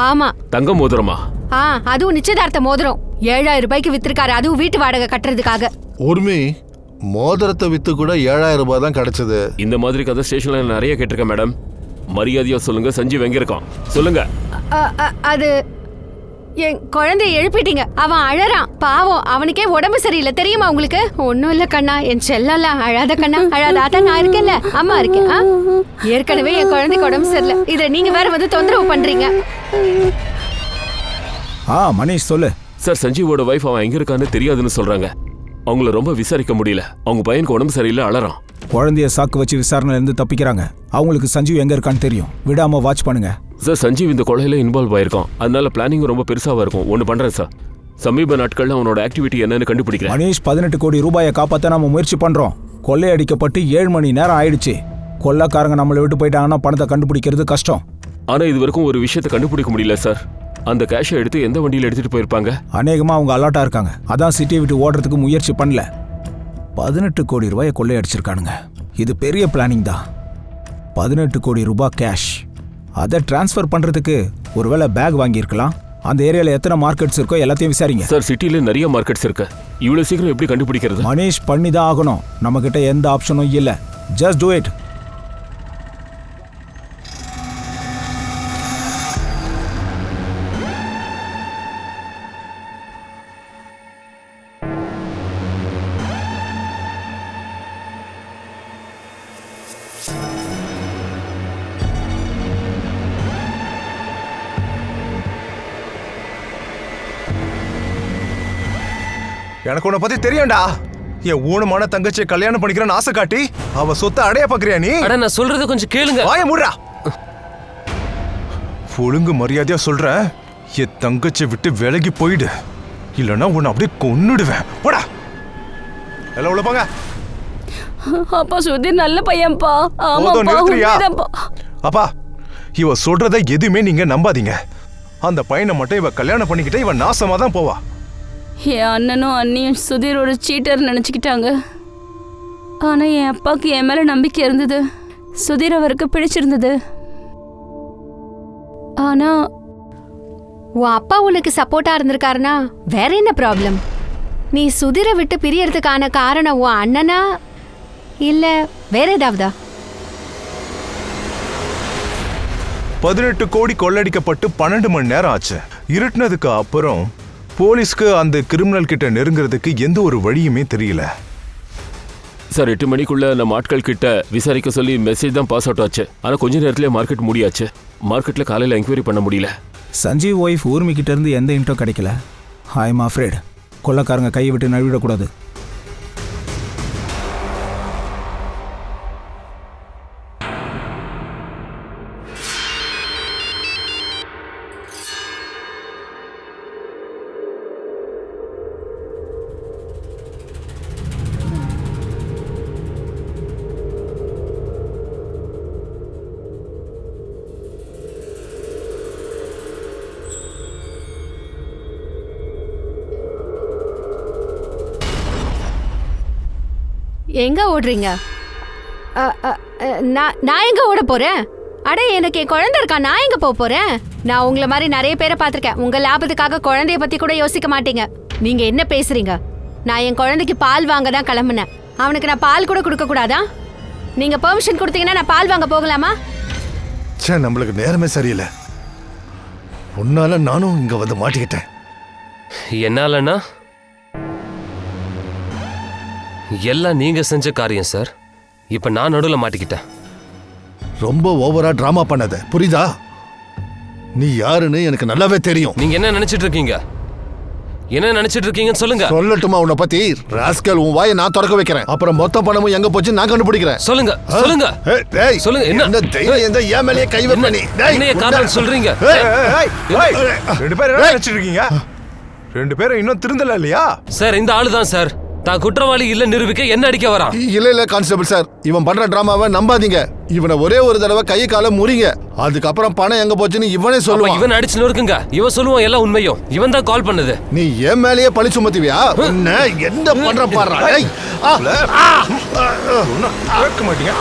ஆமா. தங்க மோதிரமா? அதுவும் நிச்சயதார்த்த மோதிரம் 7000 ரூபாய்க்கு வித்திருக்காரு. அதுவும் வீட்டு வாடகை கட்டுறதுக்காக. உரிமை மோதிரத்தை வித்து கூட 7000 ரூபாய் தான் கிடைச்சது. இந்த மாதிரி கதை ஸ்டேஷன்ல நிறைய கேட்டிருக்கேன் மேடம். மரியாதையா சொல்லுங்க, சஞ்சீவ் எங்க இருக்கான்? சொல்லுங்க. அது என் குழந்தைய எழுப்பிட்டீங்க. அவன் அழறான். பாவம், அவனுக்கே உடம்பு சரியில்லை தெரியுமா உங்களுக்கு? ஒன்னும் இல்ல கண்ணா, என் செல்லல. அழாத கண்ணா, அழாத. நான் இருக்கேன்ல, அம்மா இருக்கேன். ஏற்கனவே என் குழந்தைக்கு உடம்பு சரியில்லை. இதை நீங்க வேற வந்து தொந்தரவு பண்றீங்க. மனிஷ் சொல்லு. சார், சஞ்சீவோட வைஃப் அவன் எங்க இருக்கான்னு தெரியாதுன்னு சொல்றாங்க. அவங்கள ரொம்ப விசாரிக்க முடியல. அவங்க பையனுக்கு உடம்பு சரியில்லை, அழறான். குழந்தைய சாக்கு வச்சு விசாரணையில இருந்து தப்பிக்கிறாங்க. அவங்களுக்கு சஞ்சீவ் எங்க இருக்கான்னு தெரியும். விடாம வாட்ச் பண்ணுங்க சார். சஞ்சீவ் இந்த கொலையில இன்வால்வ் ஆயிருக்கான். அதனால பிளானிங் ரொம்ப பெருசாவா இருக்கும். ஒன்னு பண்றேன் சார், சமீப நாட்கள்ல அவனோட ஆக்டிவிட்டி என்னன்னு கண்டுபிடிக்கிறேன். மனிஷ், 18 கோடி ரூபாயை காப்பாற்ற நம்ம முயற்சி பண்றோம். கொள்ளையடிக்கப்பட்டு 7 மணி நேரம் ஆயிடுச்சு. கொள்ளைக்காரங்க நம்மளை விட்டு போயிட்டாங்கன்னா பணத்தை கண்டுபிடிக்கிறது கஷ்டம். ஆனா இது வரைக்கும் ஒரு விஷயத்தை கண்டுபிடிக்க முடியல சார். அந்த கேஷை எடுத்து எந்த வண்டியில எடுத்துட்டு போயிருப்பாங்க? அநேகமா அவங்க அலர்ட்டா இருக்காங்க. அதான் சிட்டியை விட்டு ஓடுறதுக்கு முயற்சி பண்ணல. 18 கோடி ரூபாயை கொள்ளையடிச்சிருக்கானுங்க. இது பெரிய பிளானிங் தான். 18 கோடி ரூபாய் கேஷ். அதை டிரான்ஸ்ஃபர் பண்றதுக்கு ஒருவேளை பேக் வாங்கியிருக்கலாம். அந்த ஏரியால எத்தனை மார்க்கெட்ஸ் இருக்கோ எல்லாத்தையும் விசாரிங்க. சார், சிட்டில நிறைய மார்க்கெட்ஸ் இருக்கு. இவ்வளவு சீக்கிரம் எப்படி கண்டுபிடிக்கிறது? மனிஷ், பண்ணி தான் ஆகணும். நம்ம கிட்ட எந்த ஆப்ஷனும் இல்ல. Just do it. எனக்கு உன்னை பத்தி தெரியும்டா. என் ஊனமான தங்கச்சியை கல்யாணம் பண்ணிக்கிறேன்னு ஆசை காட்டி அவ சொத்தை அடைய பாக்குறியா நீ? அட, நான் சொல்றது கொஞ்சம் கேளுங்க. வாய மூடுடா. ஒழுங்கு மரியாதையா சொல்றேன், என் தங்கச்சியை விட்டு விலகி போயிடு. இல்லைன்னா உன்னை அப்படியே கொன்னுடுவேன். போடா, எல்லாம் உள்ள போங்க. அப்பா, சுதீர் நல்ல பையன்பா. போதும், நிறுத்துறியா? அப்பா, இவ சொல்றத எதுவுமே நீங்க நம்பாதீங்க. அந்த பையனை மட்டும் இவ கல்யாணம் பண்ணிக்கிட்டே இவன் நாசமா தான் போவா. என் அண்ணனும் அண்ணியும் சுதீர் ஒரு சீட்டர் நினச்சிக்கிட்டாங்க. ஆனால் என் அப்பாவுக்கு என் மேலே நம்பிக்கை இருந்தது. சுதீர் அவருக்கு பிடிச்சிருந்தது. ஆனால் உன் அப்பா உனக்கு சப்போர்ட்டா இருந்திருக்காருன்னா வேற என்ன ப்ராப்ளம்? நீ சுதீரை விட்டு பிரியறதுக்கான காரணம் உன் அண்ணனா இல்ல வேற ஏதாவதா? 18 கோடி கொள்ளடிக்கப்பட்டு 12 மணி நேரம் ஆச்சு. இருட்டினதுக்கு அப்புறம் போலீஸ்க்கு அந்த கிரிமினல் கிட்ட நெருங்கிறதுக்கு எந்த ஒரு வழியுமே தெரியல. சார், 8 மணிக்குள்ள நம்ம ஆட்கள் கிட்ட விசாரிக்க சொல்லி மெசேஜ் தான் பாஸ் அவுட் ஆச்சு. ஆனா கொஞ்ச நேரத்திலே மார்க்கெட் மூடியாச்சு. மார்க்கெட்ல காலையில என்கொயரி பண்ண முடியல. சஞ்சீவ் ஒய்ஃப் ஊர்மி கிட்ட இருந்து எந்த இன்ட்ரோ கிடைக்கல. I am afraid. கொள்ளைக்காரங்க கையை விட்டு நழுவிடக்கூடாது. எங்க ஓடுறீங்க? நான் எங்க ஓட போறேன்? அட, எனக்கு என் குழந்தை இருக்கா. நான் எங்க போறேன்? நான் உங்களை மாதிரி நிறைய பேரை பார்த்திருக்கேன். உங்க லாபத்துக்காக குழந்தைய பத்தி கூட யோசிக்க மாட்டீங்க. நீங்க என்ன பேசுறீங்க? நான் என் குழந்தைக்கு பால் வாங்க தான் கிளம்புனேன். அவனுக்கு நான் பால் கூட கொடுக்க கூடாதா? நீங்க பெர்மிஷன் கொடுத்தீங்கன்னா நான் பால் வாங்க போகலாமா? சே, நம்மளுக்கு நேரமே சரியில்லை. உன்னால நானும் இங்க வந்து மாட்டிக்கிட்டேன். என்னாலனா எல்லாம் நீங்க செஞ்ச காரியம் சார். இப்ப நான் நடுவில் மாட்டிக்கிட்டேன். ரொம்ப ஓவரா டிராமா பண்ணாத, புரியுதா? நீ யாருன்னு எனக்கு நல்லாவே தெரியும். நீங்க என்ன நினைச்சிட்டு இருக்கீங்க? என்ன நினைச்சிட்டு இருக்கீங்கன்னு சொல்லுங்க. சொல்லட்டுமா உன்னை பத்தி? ராஸ்கல், உன் வாயை நான் திறக்க வைக்கிறேன். அப்புறம் மொத்த பணமும் எங்க போச்சு நான் கண்டுபிடிக்கிறேன். சொல்லுங்க, சொல்லுங்க. டேய், சொல்லுங்க. என்ன தைரியம் எந்த ஏன் மேலயே கை வைப்ப நீ? என்ன காரணம் சொல்றீங்க? ரெண்டு பேரும் என்ன நினைச்சிட்டு இருக்கீங்க? 2 பேரும் இன்னும் திருந்தல இல்லையா? சார் இந்த ஆளு தான் சார் தான் குற்றவாளி இல்ல நிரூபிக்க என்ன அடிக்க வரான். இல்ல கான்ஸ்டபிள் சார், இவன் பண்ற டிராமாவை நம்பாதீங்க. இவனை ஒரே ஒரு தடவை கை கால முறிங்க, அதுக்கப்புறம் பணம் எங்க போச்சுன்னு இவனே சொல்லுவான். இவன் அடிச்சு நொறுக்குங்க, இவன் சொல்லுவான் எல்லாம் உண்மையும். இவன் தான் கால் பண்ணது. நீ என் மேலேயே பழி சுமத்துவியா? என்ன பண்ற பாடுறா? கேட்க மாட்டீங்க.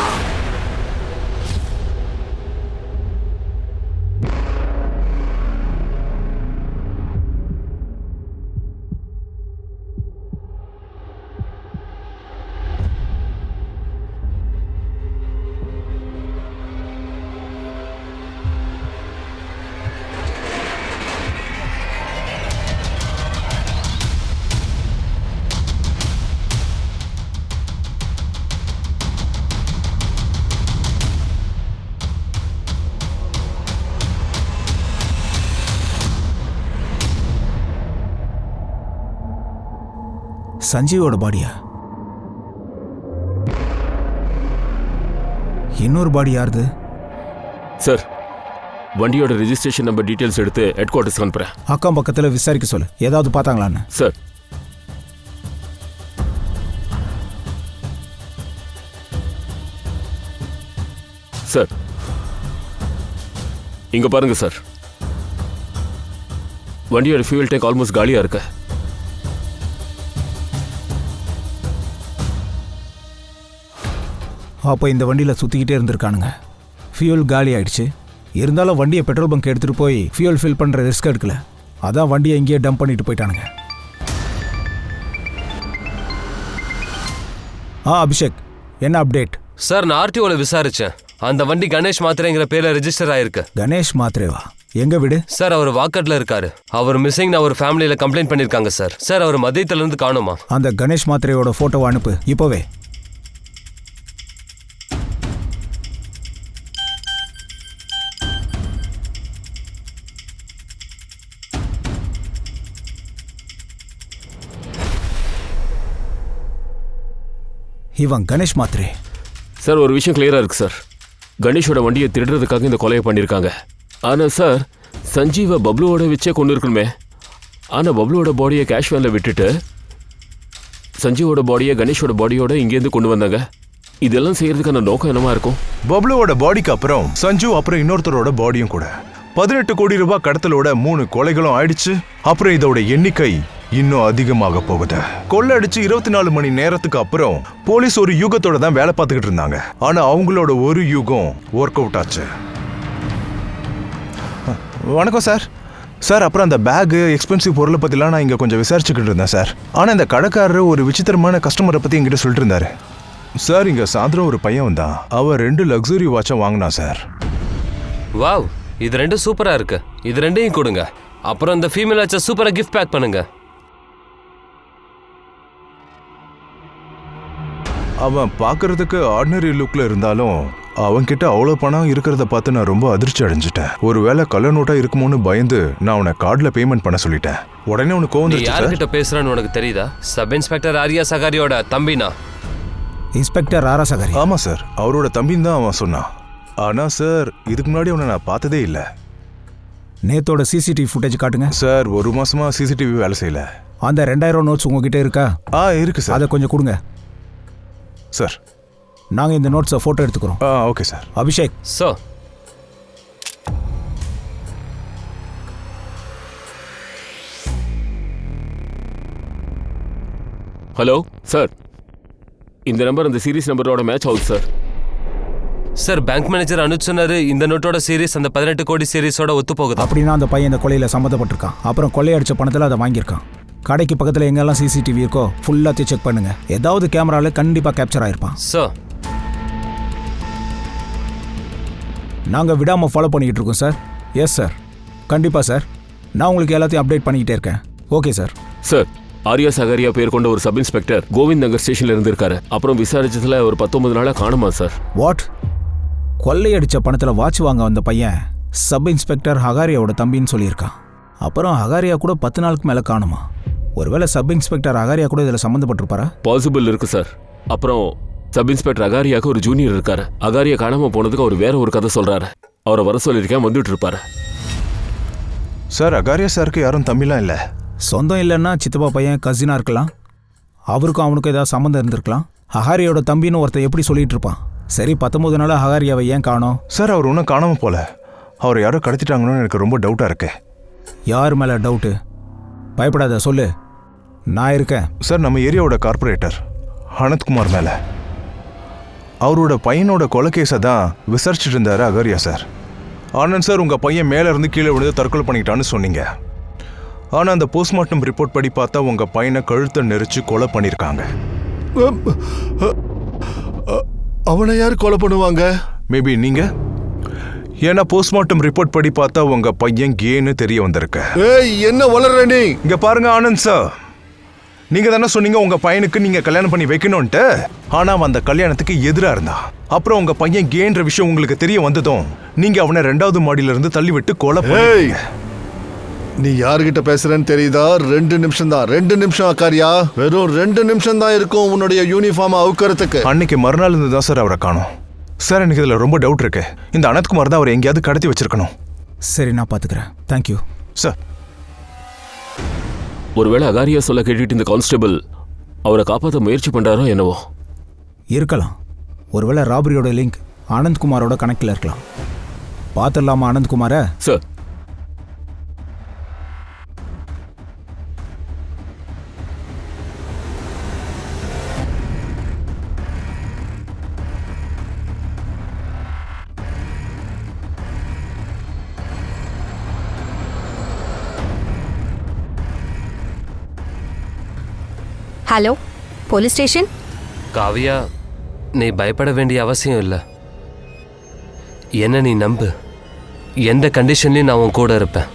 சஞ்சீவோட பாடியா? இன்னொரு பாடி யாருது? சார், வண்டியோட ரெஜிஸ்ட்ரேஷன் நம்பர் டீட்டெயில்ஸ் எடுத்து ஹெட் குவார்ட்டர்ஸ் அனுப்புறேன். அக்கம் பக்கத்தில் விசாரிக்க சொல்லு, ஏதாவது பார்த்தாங்களான்னு. சார். சார், இங்க பாருங்க சார், வண்டியோட ஃபியூல் டேங்க் ஆல்மோஸ்ட் காலியா இருக்கு. அப்போ இந்த வண்டியில் சுற்றிக்கிட்டே இருந்திருக்கானுங்க. ஃபியூல் காலி ஆயிடுச்சு. இருந்தாலும் வண்டியை பெட்ரோல் பங்க் எடுத்துகிட்டு போய் ஃபியூல் ஃபில் பண்ணுற ரிஸ்க் எடுக்கல. அதான் வண்டியை இங்கேயே டம்ப் பண்ணிட்டு போயிட்டானுங்க. அபிஷேக், என்ன அப்டேட்? சார், நான் ஆர்டிஓல விசாரிச்சேன். அந்த வண்டி கணேஷ் மாத்திரைங்கிற பேர்ல ரெஜிஸ்டர் ஆயிருக்கு. கணேஷ் மாத்திரேவா? எங்க வீடு? சார், அவர் வாக்கட்ல இருக்காரு. அவர் மிஸ்ஸிங் அவர் ஃபேமிலியில கம்ப்ளைண்ட் பண்ணிருக்காங்க சார். சார், அவர் மதியத்துல இருந்து காணுமா? அந்த கணேஷ் மாத்திரையோட போட்டோவை அனுப்பு இப்போவே. இவன் கணேஷ் மாத்திரே. சார், ஒரு விஷயம் கிளியரா இருக்கு சார். கணேஷோட வண்டியை திருடுறதுக்காக இந்த கொலையை பண்ணியிருக்காங்க. ஆனால் சார், சஞ்சீவை பப்ளுவோட வச்சே கொண்டு இருக்கணுமே. ஆனால் பப்ளுவோட பாடியை கேஷ் வேனில் விட்டுட்டு சஞ்சீவோட பாடியை கணேஷோட பாடியோட இங்கேருந்து கொண்டு வந்தாங்க. இதெல்லாம் செய்யறதுக்கான நோக்கம் என்னமா இருக்கும்? பப்ளுவோட பாடிக்கு அப்புறம் சஞ்சு, அப்புறம் இன்னொருத்தரோட பாடியும் கூட. 18 கோடி ரூபாய் கடத்தலோட 3 கொலைகளும் ஆயிடுச்சு. அப்புறம் இதோட எண்ணிக்கை இன்னும் அதிகமாக போகுது. கொள்ளடிச்சு 24 மணி நேரத்துக்கு அப்புறம் போலீஸ் ஒரு யூகத்தோட தான் வேலை பார்த்துக்கிட்டு இருந்தாங்க. ஆனா அவங்களோட ஒரு யூகம் ஒர்க் அவுட் ஆச்சு. வணக்கம் சார். சார், அப்புறம் அந்த பேகு, எக்ஸ்பென்சிவ் பொருளை பற்றிலாம் நான் இங்கே கொஞ்சம் விசாரிச்சுக்கிட்டு இருந்தேன் சார். ஆனால் இந்த கடைக்காரர் ஒரு விசித்திரமான கஸ்டமரை பற்றி என்கிட்ட சொல்லிட்டு இருந்தாரு சார். இங்கே சாயந்தரம் ஒரு பையன் வந்தான். அவர் 2 லக்ஸுரி வாட்சை வாங்கினா சார். வாவ், இது 2 சூப்பரா இருக்கு. இது 2ஐயும் கொடுங்க. அப்புறம் இந்த ஃபீமேல் வாட்சை சூப்பரா கிஃப்ட் பேக் பண்ணுங்க. அவன் பார்க்கறதுக்கு ஆர்டினரி லுக்ல இருந்தாலும் அவன்கிட்ட அவ்வளோ பணம் இருக்கிறத பார்த்து நான் ரொம்ப அதிர்ச்சி அடைஞ்சிட்டேன். ஒருவேளை கள்ள நோட்டா இருக்குமோன்னு பயந்து நான் அவனை கார்டில் பேமெண்ட் பண்ண சொல்லிட்டேன். உடனே உனக்கு கோவம் வந்துருச்சு. யார்கிட்ட பேசுறான்னு உனக்கு தெரியுதா? சப் இன்ஸ்பெக்டர் ஆரியா சகாரியோட தம்பினா. இன்ஸ்பெக்டர் ஆரா சகாரி? ஆமாம் சார், அவரோட தம்பின்னு தான் அவன் சொன்னான். ஆனால் சார், இதுக்கு முன்னாடி அவனை நான் பார்த்ததே இல்லை. நேத்தோட சிசிடிவி ஃபுட்டேஜ் காட்டுங்க சார். 1 மாசமா சிசிடிவி வேலை செய்யல. அந்த 2000 நோட்ஸ் உங்ககிட்ட இருக்கா? இருக்கு சார். அதை கொஞ்சம் கொடுங்க சார். நாங்கள் இந்த நோட்ஸை ஃபோட்டோ எடுத்துக்கிறோம். Okay sir. Abhishek. Sir. Hello sir, இந்த நம்பர் அந்த சீரிஸ் நம்பரோட மேட்ச் ஆகுது sir. Sir, bank manager Anuj சொன்னாரு இந்த நோட்டோட சீரிஸ் அந்த 18 கோடி சீரிஸோட ஒத்து போகுது. அப்படின்னா அந்த பையன் இந்த கொலையில் சம்மந்தப்பட்டிருக்கான். அப்புறம் கொள்ளையடிச்ச பணத்தில் அதை வாங்கியிருக்கான். கடைக்கு பக்கத்தில் எங்கெல்லாம் சிசிடிவி இருக்கோ ஃபுல்லாக செக் பண்ணுங்க. ஏதாவது கேமராவில் கண்டிப்பாக கேப்சர் ஆயிருப்பான். சார், நாங்கள் விடாமல் ஃபாலோ பண்ணிக்கிட்டு இருக்கோம் சார். எஸ் சார், கண்டிப்பாக சார். நான் உங்களுக்கு எல்லாத்தையும் அப்டேட் பண்ணிக்கிட்டே இருக்கேன். Okay sir. சார், ஆரியா சகாரியா பேர் கொண்ட ஒரு சப் இன்ஸ்பெக்டர் கோவிந்த் நகர் ஸ்டேஷன்ல இருந்திருக்காரு. அப்புறம் விசாரிச்சதுல ஒரு 19 நாளா காணுமா சார். வாட்? கொள்ளையடிச்ச பணத்தில் வாட்ச் வாங்க வந்த பையன் சப் இன்ஸ்பெக்டர் ஹகாரியாவோட தம்பின்னு சொல்லியிருக்கான். அப்புறம் ஹகாரியா கூட 10 நாளுக்கு மேலே காணுமா? ஒருவேளை சப் இன்ஸ்பெக்டர் ஹகாரியா கூட இதில் சம்மந்தப்பட்டிருப்பாரா? பாசிபிள் இருக்கு சார். அப்புறம் சப் இன்ஸ்பெக்டர் அகாரியாவுக்கு ஒரு ஜூனியர் இருக்காரு. அகாரியா காணாம போனதுக்கு அவர் வேற ஒரு கதை சொல்றாரு. அவரை வர சொல்லியிருக்கேன், வந்துட்டு இருப்பாரு. சார், அகாரியா சாருக்கு யாரும் தம்பிலாம் இல்லை. சொந்தம் இல்லைன்னா சித்தப்பா பையன் கசினாக இருக்கலாம். அவருக்கும் அவனுக்கும் ஏதாவது சம்மந்தம் இருந்திருக்கலாம். அகாரியோட தம்பின்னு ஒருத்தன் எப்படி சொல்லிட்டு இருப்பான். சரி 19 நாள் அகாரியாவை ஏன் காணோம்? சார் அவர் ஒன்றும் காணாமல் போல. அவர் யாரோ கடத்திட்டாங்கன்னு எனக்கு ரொம்ப டவுட்டாக இருக்கு. யார் மேலே டவுட்டு? பயப்படாத, சொல்லு, நான் இருக்கேன். சார் நம்ம ஏரியாவோட கார்பரேட்டர் அனந்த்குமார் மேலே. அவரோட பையனோட கொலைகேஸை தான் விசாரிச்சுட்டு இருந்தாரு அகாரியா சார். ஆனந்த் சார், உங்கள் பையன் மேலே இருந்து கீழே விழுந்து தற்கொலை பண்ணிக்கிட்டான்னு சொன்னீங்க. ஆனால் அந்த போஸ்ட்மார்ட்டம் ரிப்போர்ட் படி பார்த்தா உங்கள் பையனை கழுத்தை நெரிச்சு கொலை பண்ணியிருக்காங்க. அவனை யார் கொலை பண்ணுவாங்க? மேபி நீங்க. ஏன்னா போஸ்ட்மார்ட்டம் ரிப்போர்ட் படி பார்த்தா உங்க பையன் கேன்னு தெரிய வந்திருக்கு. ஏய், என்ன வளர்ற நீ? இங்க பாருங்க ஆனந்த் சார், நீங்க தானே சொன்னீங்க உங்க பையனுக்கு நீங்க கல்யாணம் பண்ணி வைக்கணும்ட்டு. ஆனா அவன் அந்த கல்யாணத்துக்கு எதிராக இருந்தான். அப்புறம் உங்க பையன் கேன்ற விஷயம் உங்களுக்கு தெரிய வந்ததும் நீங்க அவனை 2வது மாடியில இருந்து தள்ளி விட்டு கொலை பண்ணீங்க. நீ யார்கிட்ட பேசுறன்னு தெரியுதா? 2 நிமிஷம் தான். 2 நிமிஷம் அக்காரியா, வெறும் 2 நிமிஷம் தான் இருக்கும் உன்னுடைய யூனிஃபார்ம் அவுக்கிறதுக்கு. அன்னைக்கு மறுநாள் இருந்து தான் சார் அவரை காணோம். சார் எனக்கு இதுல ரொம்ப டவுட் இருக்கு. இந்த அனந்த்குமார் தான் அவரை எங்கேயாவது கடத்தி வச்சிருக்கணும். சரி, நான் பார்த்துக்கிறேன். Thank you sir. ஒருவேளை அகாரியா சொல்ல கேட்டுட்டு இந்த கான்ஸ்டபிள் அவரை காப்பாற்ற முயற்சி பண்றாரோ என்னவோ. இருக்கலாம். ஒருவேளை ராபரியோட லிங்க் ஆனந்த்குமாரோட கணக்கில் இருக்கலாம். பார்த்துடலாமா ஆனந்த்குமாரை? Sir, hello, police station. Kavya, நீ பயப்பட வேண்டிய அவசியம் இல்லை. என்ன நீ நம்பு, எந்த கண்டிஷன்லையும் நான் உன் கூட இருப்பேன்.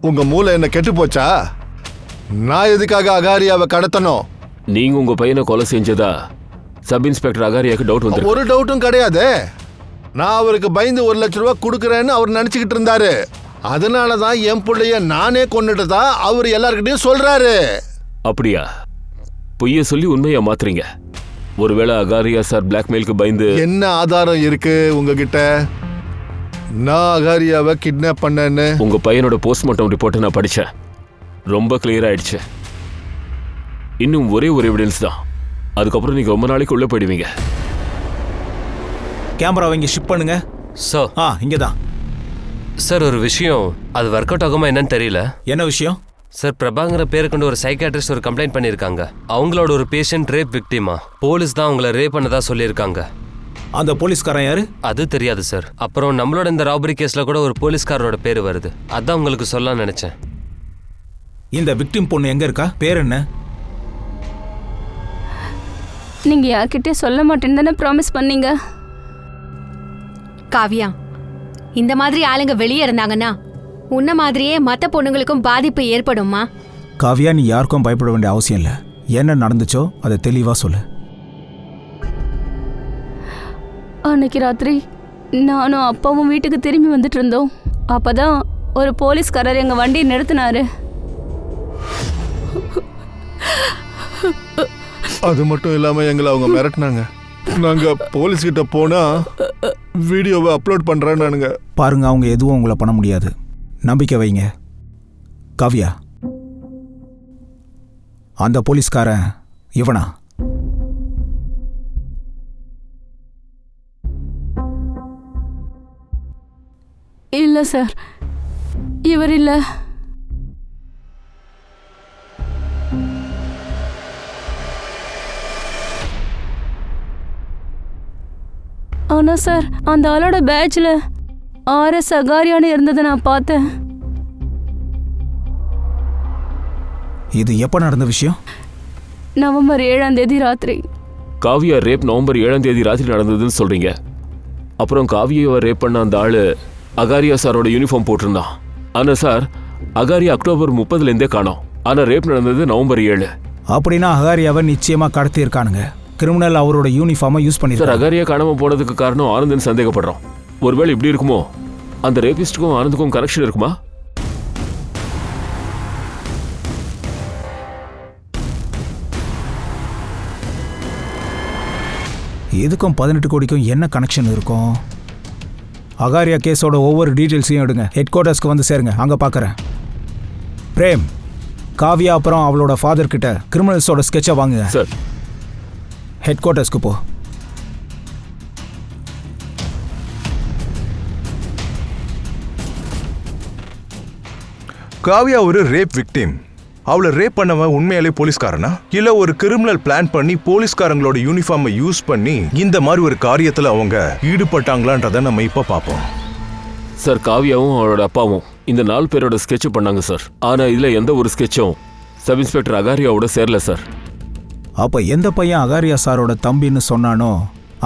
உங்க மூளை என்ன கெட்டு போச்சா? நான் எதுக்காக அகாரியாவை கடத்தணும்? நீங்க உங்க பையனை கொலை செஞ்சதா சப் இன்ஸ்பெக்டர் அகாரியாவுக்கு டவுட் வந்து. ஒரு டவுட்டும் கிடையாது. நான் அவருக்கு பயந்து 1 லட்சம் ரூபாய் கொடுக்குறேன்னு அவர் நினைச்சுக்கிட்டு இருந்தாரு. அதனாலதான் என் பிள்ளைய நானே கொண்டுட்டதா அவர் எல்லார்கிட்டையும் சொல்றாரு. அப்படியா? பொய்ய சொல்லி உண்மையா மாத்துறீங்க. ஒருவேளை அகாரியா சார் பிளாக்மெயிலுக்கு பயந்து. என்ன ஆதாரம் இருக்கு உங்ககிட்ட நான் அகாரியாவை கிட்னாப் பண்ணேன்னு? உங்க பையனோட போஸ்ட்மார்ட்டம் ரிப்போர்ட்டை நான் படிச்சேன். ரொம்ப கிளியர் ஆயிடுச்சு. இன்னும் ஒரே ஒரு எவிடன்ஸ் தான். அதுக்கப்புறம் நீங்க ரொம்ப நாளைக்கு உள்ள போயிடுவீங்க. கேமராவை இங்கே ஷிப் பண்ணுங்க. சார். இங்கே தான் சார், ஒரு விஷயம், அது ஒர்க் அவுட் ஆகுமா என்னன்னு தெரியல. என்ன விஷயம்? சார், பிரபாங்கிற பேரை கொண்டு ஒரு சைக்காட்ரிஸ்ட் ஒரு கம்ப்ளைண்ட் பண்ணியிருக்காங்க. அவங்களோட ஒரு பேஷண்ட் ரேப் விக்டிமா. போலீஸ் தான் அவங்கள ரேப் பண்ணதா சொல்லியிருக்காங்க. அந்த போலீஸ்காரன் யாரு? அது தெரியாது சார். அப்புறம் நம்மளோட இந்த ராபரி கேஸ்ல கூட ஒரு போலீஸ்காரரோட பேர் வருது. அதான் உங்களுக்கு சொல்ல நினைச்சேன். இந்த விக்டிம் பொண்ணு எங்க இருக்கா? பேர் என்ன? நீங்க யார்கிட்டே சொல்ல மாட்டேன்னு தானே ப்ராமிஸ் பண்ணீங்க. காவியா, இந்த மாதிரி ஆளுங்க வெளியே இருந்தாங்கன்னா உன்ன மாதிரியே மற்ற பொண்ணுங்களுக்கும் பாதிப்பு ஏற்படுமா? காவியா, நீ யாருக்கும் பயப்பட வேண்டிய அவசியம் இல்லை. என்ன நடந்துச்சோ அதை தெளிவா சொல்லு. அன்னைக்கு ராத்திரி நானும் அப்பாவும் வீட்டுக்கு திரும்பி வந்துட்டு இருந்தோம். அப்பதான் ஒரு போலீஸ்காரர் எங்க வண்டியை நிறுத்தினாரு. அது மட்டும் இல்லாம எங்களை அவங்க மிரட்டினாங்க. நாங்க போலீஸ் கிட்ட போனா வீடியோவை அப்லோட் பண்றேன்னானுங்க. பாருங்க, அவங்க எதுவும் உங்களை பண்ண முடியாது. நம்பிக்கை வைங்க. காவியா, அந்த போலீஸ்காரன் இவனா? இல்ல சார், இவர் இல்ல. ஆனா சார், அந்த ஆளோட பேட்ச்ல RS அகாரியான்னு இருந்ததை நான் பார்த்தேன். இது எப்ப நடந்த விஷயம்? நவம்பர் 7ஆம் தேதி ராத்திரி. காவியா ரேப் நவம்பர் 7ஆம் தேதி ராத்திரி நடந்ததுன்னு சொல்றீங்க. அப்புறம் காவியாவை ரேப் பண்ண அந்த ஆளு அகாரியா சாரோட யூனிஃபார்ம் போட்டிருந்தான். ஆனா சார், அகாரியா அக்டோபர் 30லேருந்தே காணோம். ஆனா ரேப் நடந்தது நவம்பர் 7. அப்படின்னா அகாரியாவை நிச்சயமா கடத்தி இருக்கானுங்க. கிரிமினல் அவரோட யூனிஃபார்மை யூஸ் பண்ணி. சார், அகாரியா காணாம போனதுக்கு காரணம் ஆனந்த்னு சந்தேகப்படுறோம். ஒருவேளை இப்படி இருக்குமோ? அந்த ரேபிஸ்டுக்கும் ஆனந்துக்கும் கனெக்ஷன் இருக்குமா? இதுக்கும் 18 கோடிக்கும் என்ன கனெக்ஷன் இருக்கும்? அகாரியா கேஸோட ஒவ்வொரு டீட்டெயில்ஸையும் எடுங்க. ஹெட் குவார்ட்டர்ஸ்க்கு வந்து சேருங்க, அங்கே பார்க்குறேன். பிரேம், காவியா அப்புறம் அவளோட ஃபாதர் கிட்ட கிரிமினல்ஸோட ஸ்கெட்சை வாங்குங்க. சார். ஹெட் குவார்ட்டர்ஸ்க்கு போ. காவியா ஒரு ரேப் விக்டிம். அவளை ரேப் பண்ணவன் உண்மையாலே போலீஸ்காரனா இல்ல ஒரு கிரிமினல் பிளான் பண்ணி போலீஸ்காரங்களோட யூனிஃபார்மை யூஸ் பண்ணி இந்த மாதிரி ஒரு காரியத்துல அவங்க ஈடுபட்டாங்களான்றதை நம்ம இப்ப பார்ப்போம். சார், காவியாவும் அவளோட அப்பாவும் இந்த 4 பேரோட ஸ்கெட்ச் பண்ணாங்க சார். ஆனா இதுல எந்த ஒரு ஸ்கெட்சும் சப் இன்ஸ்பெக்டர் அகாரியாவோட சேரல சார். அப்ப எந்த பையன் அகாரியா சாரோட தம்பின்னு சொன்னானோ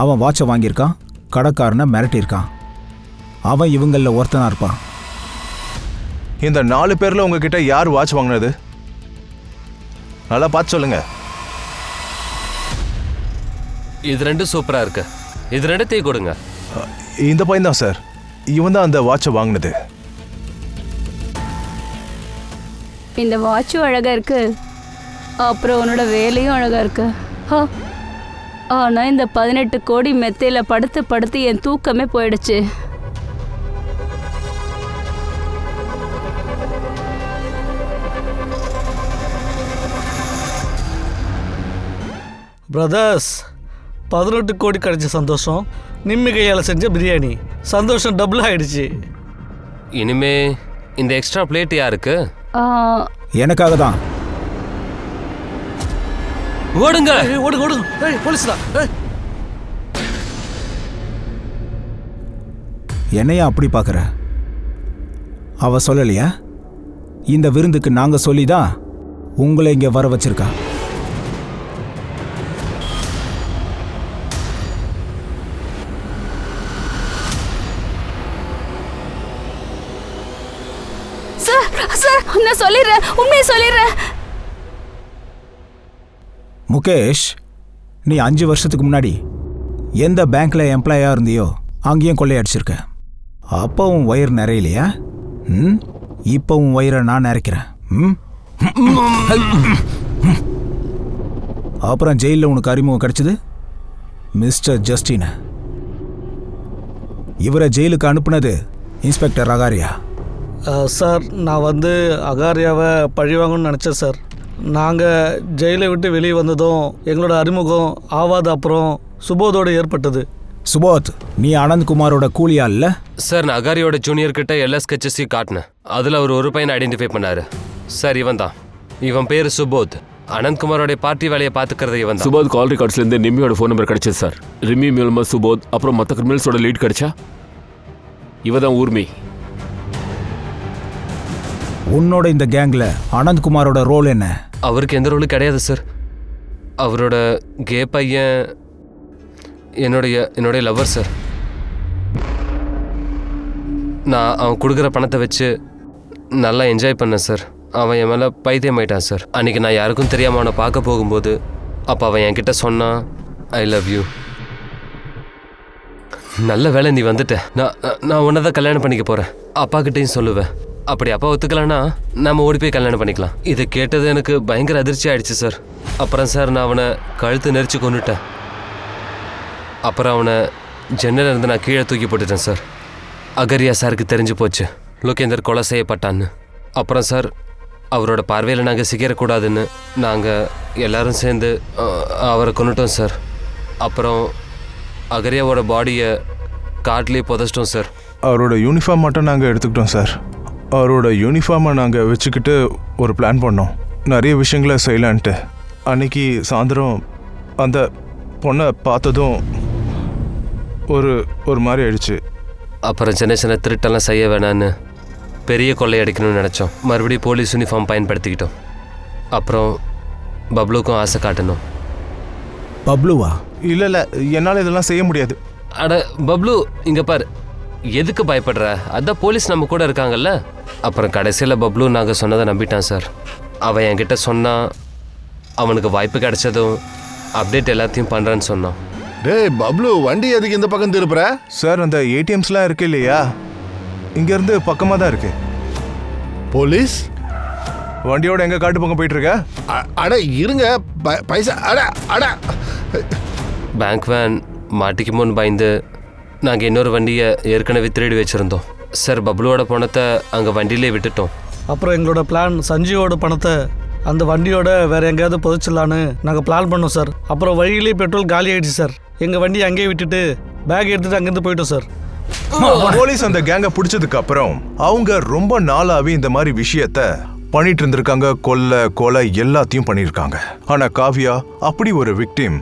அவன் வாட்சை வாங்கியிருக்கான், கடைக்காரனை மிரட்டியிருக்கான். அவன் இவங்களில் ஒருத்தனா இருப்பான். இந்த 4 பேர்ல உங்ககிட்ட யார் வாட்ச் வாங்கினது? நல்லா பார்த்து சொல்லுங்க. இது 2 சூப்பரா இருக்கு. இது 2த்தையும் கொடுங்க. இந்த பையன் தான் சார். இவன் தான் அந்த வாட்சை வாங்கினது. இந்த வாட்சும் அழகா இருக்கு, அப்புறம் உன்னோட வேலையும் அழகா இருக்கு. ஆனா இந்த 18 கோடி மெத்தையில படுத்து படுத்து என் தூக்கமே போயிடுச்சு. பிரதர்ஸ், 18 கோடி கிடைச்ச சந்தோஷம், நிம்மி கையால் செஞ்ச பிரியாணி சந்தோஷம் டபுள் ஆயிடுச்சு. இனிமே இந்த எக்ஸ்ட்ரா பிளேட் யாருக்கு? எனக்காக தான். ஓடுங்க, ஓடுங்க ஓடுங்க. போலீஸ் தான். என்னையா அப்படி பார்க்குற? அவ சொல்லலையா? இந்த விருந்துக்கு நாங்க சொல்லிதான் உங்களை இங்க வர வச்சிருக்கா. சார், நான் சொல்லிடுறேன், உண்மையை சொல்லிடுறேன். முகேஷ், நீ 5 வருஷத்துக்கு முன்னாடி எந்த பேங்க்ல எம்ப்ளாயா இருந்தியோ அங்கேயும் கொள்ளையடிச்சிருக்க. அப்போ உன் வயிறு நிறையலையா? இப்போ உன் வயிறை நான் நிறைக்கிறேன். அப்புறம் ஜெயிலில் உனக்கு அறிமுகம் கிடைச்சது மிஸ்டர் ஜஸ்டின். இவரை ஜெயிலுக்கு அனுப்புனது இன்ஸ்பெக்டர் அகாரியா. சார், நான் அகாரியாவை பழிவாங்கன்னு நினச்சேன் சார். நாங்கள் ஜெயிலை விட்டு வெளியே வந்ததும் எங்களோட அறிமுகம் ஆவாத அப்புறம் சுபோதோடு ஏற்பட்டது. சுபோத், நீ அனந்த்குமாரோட கூலியா இல்ல? சார், நான் அகாரியோட ஜூனியர் கிட்ட எல்லா ஸ்கெச்சஸையும் காட்டினேன். அதில் அவர் ஒரு பையனை ஐடென்டிஃபை பண்ணாரு. சார், இவன் தான். இவன் பேர் சுபோத். அனந்த்குமாரோட பார்ட்டி வேலையை பார்த்துக்கிறது இவன் தான். சுபோத் கால் ரெக்கார்ட்ஸ்லேருந்து நிம்மியோட ஃபோன் நம்பர் கிடைச்சது சார். ரிமி மூலமா சுபோத், அப்புறம் மற்ற கிரிமினல்ஸோட லீட் கிடைச்சா இவ தான் ஊர்மி. உன்னோட இந்த கேங்ல அனந்த்குமாரோட ரோல் என்ன? அவருக்கு எந்த ரோலும் கிடையாது சார். அவரோட கே பையன் என்னுடைய லவ்வர் சார். நான் அவன் கொடுக்குற பணத்தை வச்சு நல்லா என்ஜாய் பண்ணேன் சார். அவன் என் மேலே பைத்தியம் ஆயிட்டான் சார். அன்றைக்கி நான் யாருக்கும் தெரியாமல் அவனை பார்க்க போகும்போது அப்போ அவன் என்கிட்ட சொன்னான், ஐ லவ் யூ. நல்ல வேலை நீ வந்துட்ட. நான் உன்னை தான் கல்யாணம் பண்ணிக்க போகிறேன். அப்பா கிட்டேயும் சொல்லுவேன். அப்படி அப்பா ஒத்துக்கலான்னா நம்ம ஓடி போய் கல்யாணம் பண்ணிக்கலாம். இதை கேட்டது எனக்கு பயங்கர அதிர்ச்சி ஆயிடுச்சு சார். அப்புறம் சார், நான் அவனை கழுத்து நெரிச்சு கொண்டுட்டேன். அப்புறம் அவனை ஜன்னல இருந்து நான் கீழே தூக்கி போட்டுட்டேன் சார். அகரியா சாருக்கு தெரிஞ்சு போச்சு லோகேந்தர் கொலை செய்யப்பட்டான்னு. அப்புறம் சார், அவரோட பார்வையில் நாங்கள் சிக்கிடக்கூடாதுன்னு நாங்கள் எல்லாரும் சேர்ந்து அவரை கொண்டுட்டோம் சார். அப்புறம் அகரியாவோட பாடியை காட்டிலே புதைச்சிட்டோம் சார். அவரோட யூனிஃபார்ம் மட்டும் நாங்கள் எடுத்துக்கிட்டோம் சார். அவரோட யூனிஃபார்மை நாங்கள் வச்சுக்கிட்டு ஒரு பிளான் பண்ணோம், நிறைய விஷயங்களை செய்யலான்ட்டு. அன்னைக்கு சாயந்தரம் அந்த பொண்ணை பார்த்ததும் ஒரு மாதிரி ஆயிடுச்சு. அப்புறம் சின்ன சின்ன திருட்டெல்லாம் செய்ய வேணான்னு பெரிய கொள்ளையடிக்கணும்னு நினச்சோம். மறுபடியும் போலீஸ் யூனிஃபார்ம் பயன்படுத்திக்கிட்டோம். அப்புறம் பப்ளுக்கும் ஆசை காட்டணும். பப்ளுவா? இல்லை, என்னால் இதெல்லாம் செய்ய முடியாது. அட பப்ளு, இங்கே பாரு, எதுக்கு பயப்படுற? அதான் போலீஸ் நம்ம கூட இருக்காங்கல்ல. அப்புறம் கடைசியில் பப்ளு நாங்கள் சொன்னதை நம்பிட்டான் சார். அவன் என்கிட்ட சொன்னான், அவனுக்கு வாய்ப்பு கிடைச்சதும் அப்டேட் எல்லாத்தையும் பண்ணுறேன்னு சொன்னான். டேய் பப்ளு, வண்டி எதுக்கு இந்த பக்கம் திருப்புற? சார், அந்த ஏடிஎம்ஸ்லாம் இருக்கு இல்லையா, இங்கேருந்து பக்கமாக தான் இருக்கு. போலீஸ் வண்டியோட எங்கே காட்டு பக்கம் போயிட்டு இருக்க? அட இருங்க, பைசா. அட பேங்க் வேன் மாட்டிக்குமோன்னு பயந்து நாங்கள் இன்னொரு வண்டியை ஏற்கனவே திருடி வச்சுருந்தோம் சார். பப்ளுவோட பணத்தை அங்கே வண்டியிலே விட்டுட்டோம். அப்புறம் எங்களோட பிளான் சஞ்சீவோட பணத்தை அந்த வண்டியோட வேற எங்கேயாவது புதைச்சிடலான்னு நாங்கள் பிளான் பண்ணோம் சார். அப்புறம் வழியிலே பெட்ரோல் காலி ஆயிடுச்சு சார். எங்கள் வண்டியை அங்கேயே விட்டுட்டு பேக் எடுத்துட்டு அங்கேருந்து போயிட்டோம் சார். போலீஸ் அந்த கேங்க பிடிச்சதுக்கு அப்புறம் அவங்க ரொம்ப நாளாவே இந்த மாதிரி விஷயத்த பண்ணிட்டு இருந்திருக்காங்க. கொலை எல்லாத்தையும் பண்ணிருக்காங்க. ஆனா காவ்யா அப்படி ஒரு விக்டிம்.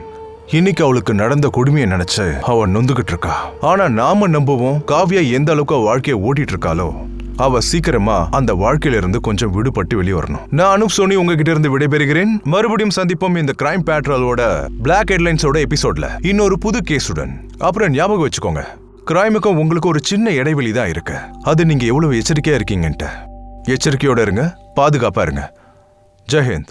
இன்னைக்கு அவளுக்கு நடந்த கொடுமையை நினைச்சு அவ நொந்துகிட்டு இருக்கா. ஆனா நாம நம்புவோம் காவ்யா எந்த அளவுக்கு வாழ்க்கையை ஓட்டிட்டு இருக்காளோ அவ சீக்கிரமா அந்த வாழ்க்கையில இருந்து கொஞ்சம் விடுபட்டு வெளியே வரணும். நான் அனுப் சோனி உங்ககிட்ட இருந்து விடைபெறுகிறேன். மறுபடியும் சந்திப்போம் இந்த கிரைம் பேட்ரோலோட பிளாக் ஹெட்லைன்ஸோட எபிசோட்ல இன்னொரு புது கேஸுடன். அப்புறம் ஞாபகம் வச்சுக்கோங்க, கிரைமுக்கும் உங்களுக்கு ஒரு சின்ன இடைவெளி தான் இருக்கு. அது நீங்க எவ்வளவு எச்சரிக்கையா இருக்கீங்கன்ட்டு. எச்சரிக்கையோட இருங்க, பாதுகாப்பா இருங்க. ஜெய் ஹிந்த்.